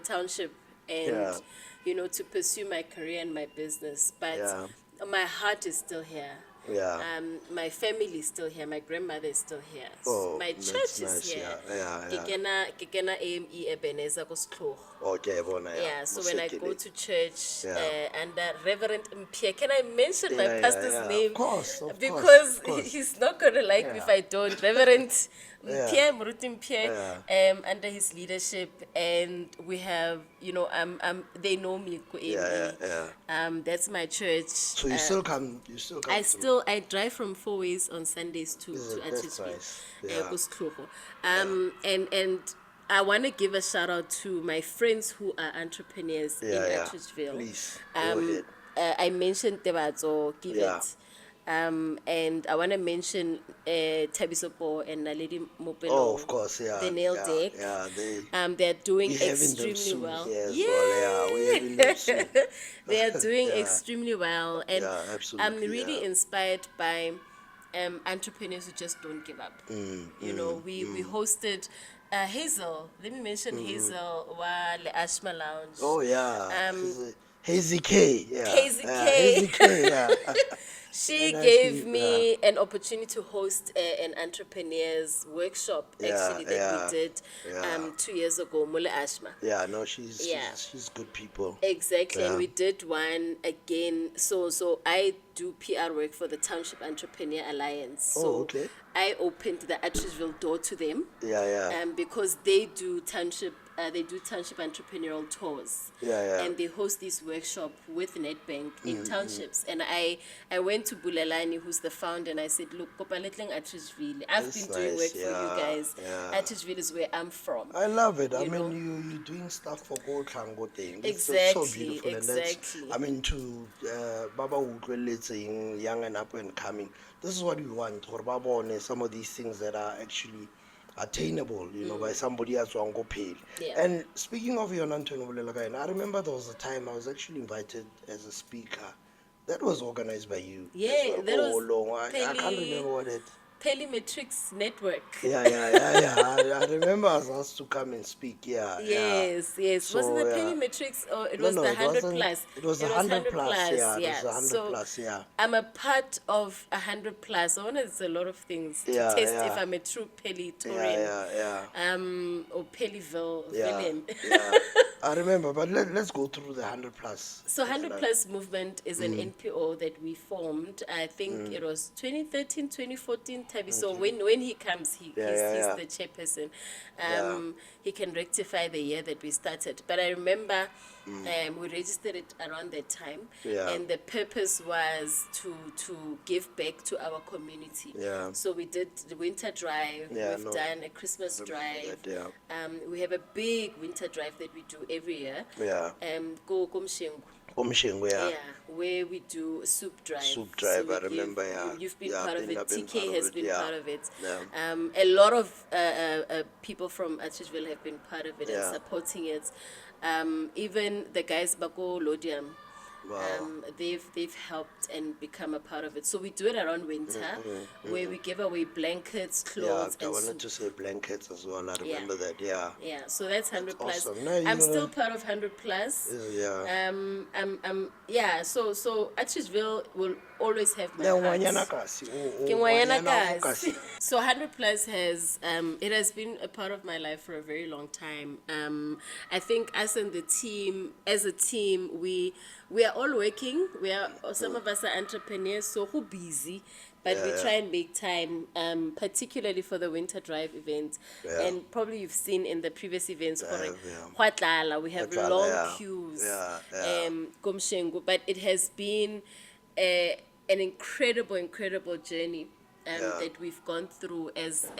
township and Yeah. you know to pursue my career and my business, but Yeah. my heart is still here. Yeah. My family is still here. My grandmother is still here. Oh, My that's church nice, is here. yeah. Kekana AME Ebenezer Koskloh. Okay, bona, Yeah, so when I go to church Yeah. under Reverend Mpie, can I mention my Yeah, pastor's yeah. name? Of course, because of course. he's not going to like me if I don't. Reverend Mpie, Yeah. Muruti Mpie, Yeah. under his leadership, and we have, you know, they know me. Yeah. That's my church. So you still come, I drive from 4 ways on Sundays to That's Atteridgeville, nice. Yeah. Koskloho. And I want to give a shout out to my friends who are entrepreneurs in Yeah. Atteridgeville. Please, go ahead. I mentioned Tebatso, give Yeah. it. And I want to mention Tabisopo and Naledi Mopelo. Oh, of course, yeah. The nail yeah, deck. Yeah, They're doing we having them extremely soon well. here as well, yeah. We having them soon. They are doing Yeah. extremely well, and Yeah, I'm absolutely, really yeah. inspired by entrepreneurs who just don't give up. You know, we hosted Hazel. Let me mention Hazel wa Le Ashma Lounge. Oh, yeah. Hazy K, yeah. Hazy Yeah, K. Hazy K, yeah. She And gave actually, me an opportunity to host an entrepreneurs workshop actually that we did yeah. 2 years ago, Mule Ashma. Yeah, no, she's Yeah. she's good people. Exactly, and Yeah. we did one again. So I do PR work for the Township Entrepreneur Alliance. So Oh, okay. I opened the Atteridgeville door to them. Yeah. Because they do township entrepreneurial tours. Yeah. And they host this workshop with Nedbank in townships. And I went to Bulelani, who's the founder, and I said, look, Kopaletleng Atteridgeville, I've That's been doing nice, work for you yeah, guys. yeah. Atteridgeville is where I'm from. I love it. I You mean, know? you're doing stuff for Gold Tango thing. So Exactly, beautiful. And exactly. that's, I mean, to Baba Utlweletseng, young and up and coming, this is what we want. For Baba on some of these things that are actually attainable, you know, by somebody else who won't go paid. Yeah. And speaking of your Antonio Bulelagain, I remember there was a time I was actually invited as a speaker That was organized by you. as Yeah, well. that was Long. I can't Pheli- remember what it. Pheli Matrix Network. Yeah. I remember I was asked to come and speak. Yeah. Yes. Was it So, the yeah. Penny Matrix or it No, was no, the it 100 wasn't. plus? It was It was 100 100 plus. Yeah, it yeah. was 100 So plus. Yeah. I'm a part of 100 plus. I wanted a lot of things to Yeah, test yeah. if I'm a true Pellitorian. Yeah. Or Pellyville Yeah. villain. Yeah. I remember, but let's go through the 100 plus. So 100 Plus Movement is an NPO that we formed. I think it was 2013, 2014. Tabi. So when he comes, he's Yeah. the chairperson. Yeah. He can rectify the year that we started. But I remember we registered it around that time. Yeah. And the purpose was to give back to our community. Yeah. So we did the winter drive. Yeah, We've no. done a Christmas drive. that, yeah. We have a big winter drive that we do every year. Yeah. Go Komshengu. Umshengu, yeah. Yeah, where we do a soup drive. Soup drive, we I remember, yeah. You've been Yeah, part of it. I've been TK part of has it, been yeah. part of it. Yeah. A lot of people from Atteridgeville have been part of it Yeah. and supporting it. Even the guys Bako Lodium. Wow. They've helped and become a part of it. So we do it around winter, where we give away blankets, Yeah, clothes, I and wanted soup. to say blankets as well. I remember that, yeah. Yeah, so that's 100 plus. awesome. No, you I'm know still that- part of 100 plus. Yeah. Yeah. So Atteridgeville will always have my Yeah, heart. ngwanyana kasi. Ke ngwanyana Ngwanyana kasi. So 100 plus has it has been a part of my life for a very long time. I think us and the team, as a team, we are all working. Some of us are entrepreneurs, so who busy. But we try and make time, particularly for the winter drive event. Yeah. And probably you've seen in the previous events, yeah. we have Hwatlala, long yeah. queues. Yeah. Komshengu, but it has been an incredible journey that we've gone through as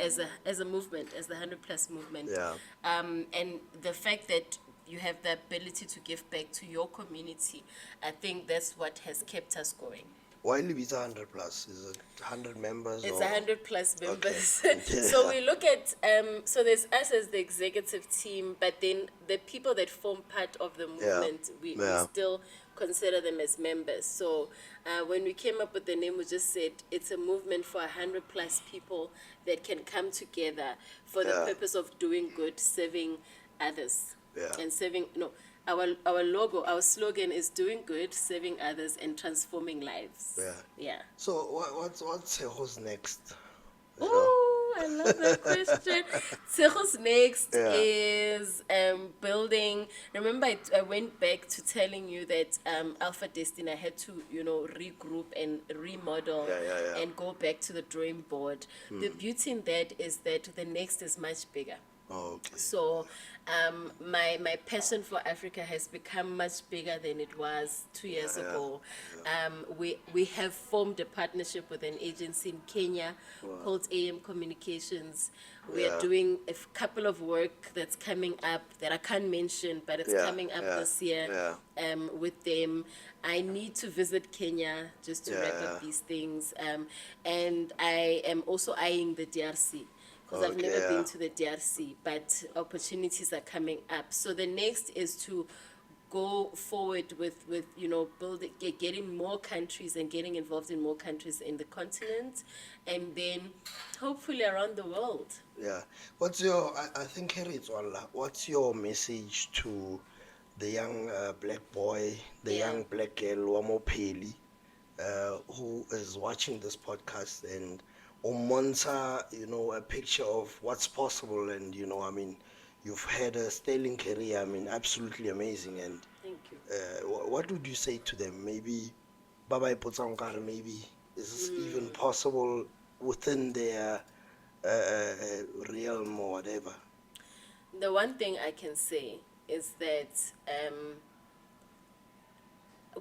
a movement, as the 100 plus movement. Yeah. And the fact that you have the ability to give back to your community, I think that's what has kept us going. Why live is 100 plus? Is it 100 members? It's or? 100 plus members. Okay. So we look at, so there's us as the executive team, but then the people that form part of the movement, we still consider them as members. So when we came up with the name, we just said it's a movement for 100 plus people that can come together for the purpose of doing good, serving others. Yeah. And serving, our logo, our slogan is doing good, serving others, and transforming lives. Yeah. So what's Tshego's next? Oh, I love that question. Tshego's next is building. Remember, I went back to telling you that Alpha Destiny had to, regroup and remodel and go back to the drawing board. The beauty in that is that the next is much bigger. Oh, okay. So my passion for Africa has become much bigger than it was 2 years ago. We have formed a partnership with an agency in Kenya called AM Communications. We are doing a couple of work that's coming up that I can't mention, but it's coming up this year with them. I need to visit Kenya just to wrap up these things. And I am also eyeing the DRC. Because I've never been to the DRC, but opportunities are coming up. So the next is to go forward with building, getting more countries and getting involved in more countries in the continent, and then hopefully around the world. Yeah. What's your? I think Harry, what's your message to the young black boy, the young black girl, Pheli, who is watching this podcast and Monza, a picture of what's possible, and you've had a sterling career. Absolutely amazing. And Thank you. what would you say to them? Maybe, Baba Ipotsankar, maybe is this even possible within their realm or whatever? The one thing I can say is that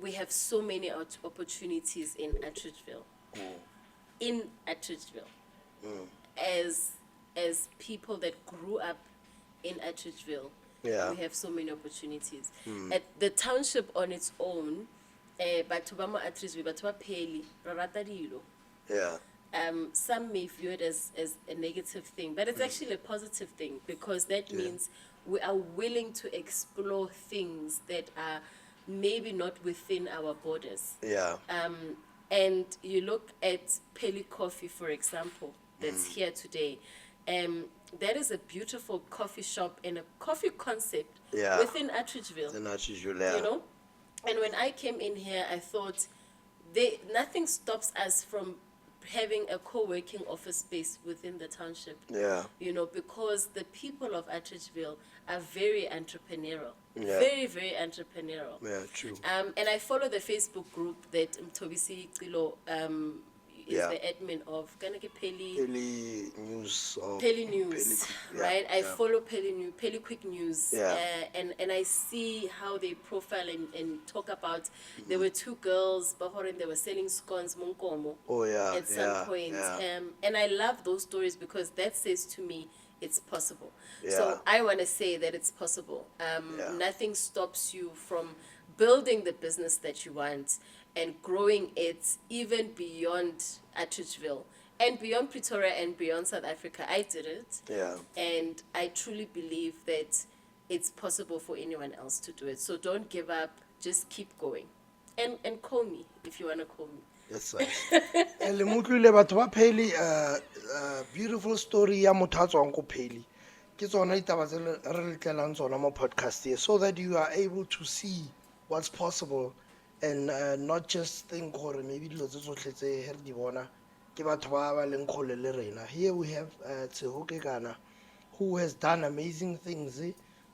we have so many opportunities in Atteridgeville. In Atteridgeville, as people that grew up in Atteridgeville, we have so many opportunities. At the township on its own, batho ba mo Atteridgeville, batho ba Pheli, ra rata dilo. Some may view it as a negative thing, but it's actually a positive thing, because that means we are willing to explore things that are maybe not within our borders. Yeah. And you look at Pheli Coffee, for example, that's here today. That is a beautiful coffee shop and a coffee concept Yeah. within Atteridgeville. The natural, yeah. You know? And when I came in here, I thought nothing stops us from having a co-working office space within the township. Yeah. You know, because the people of Atteridgeville are very entrepreneurial. Yeah. Very, very entrepreneurial. Yeah, true. And I follow the Facebook group that Mtobisi Cilo is Yeah. the admin of. Pheli Pheli News. Or News, yeah, right? I yeah. follow Pheli Quick News, Yeah. and I see how they profile and talk about. There were two girls, Bahorin, they were selling scones, Munkomo, Oh, yeah. at some point. Yeah. And I love those stories because that says to me it's possible. Yeah. So I want to say that it's possible. Yeah. Nothing stops you from building the business that you want and growing it even beyond Atteridgeville and beyond Pretoria and beyond South Africa. I did it. Yeah. And I truly believe that it's possible for anyone else to do it. So don't give up. Just keep going. And call me if you want to call me. That's nice. le mutlile batho ba Pheli beautiful story ya motho a tswang ko Pheli ke tsona ditaba tse re letlelang tsona mo podcast here so that you are able to see what's possible and not just think gore maybe dilo tse tsotlhe tse he re di bona ke batho ba ba leng kgole le rena. Here we have Tshego Kekana who has done amazing things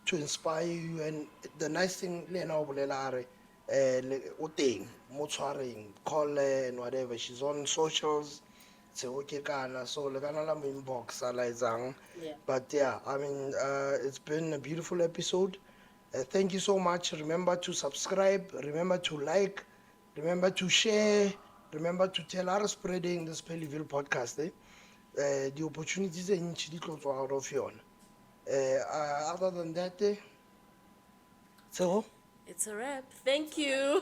to inspire you, and the nice thing le ena o bolela are o teng mo tshwareng call and whatever, she's on socials Tshego Kekana, so le kana la mo inbox a laetsang. Yeah. But yeah, I mean it's been a beautiful episode. Thank you so much. Remember to subscribe, remember to like, remember to share, remember to tell our spreading this Phelyville podcast. The opportunities are ntši di tlo tswa out of yona. Other than that, Tshego? It's a wrap. Thank you.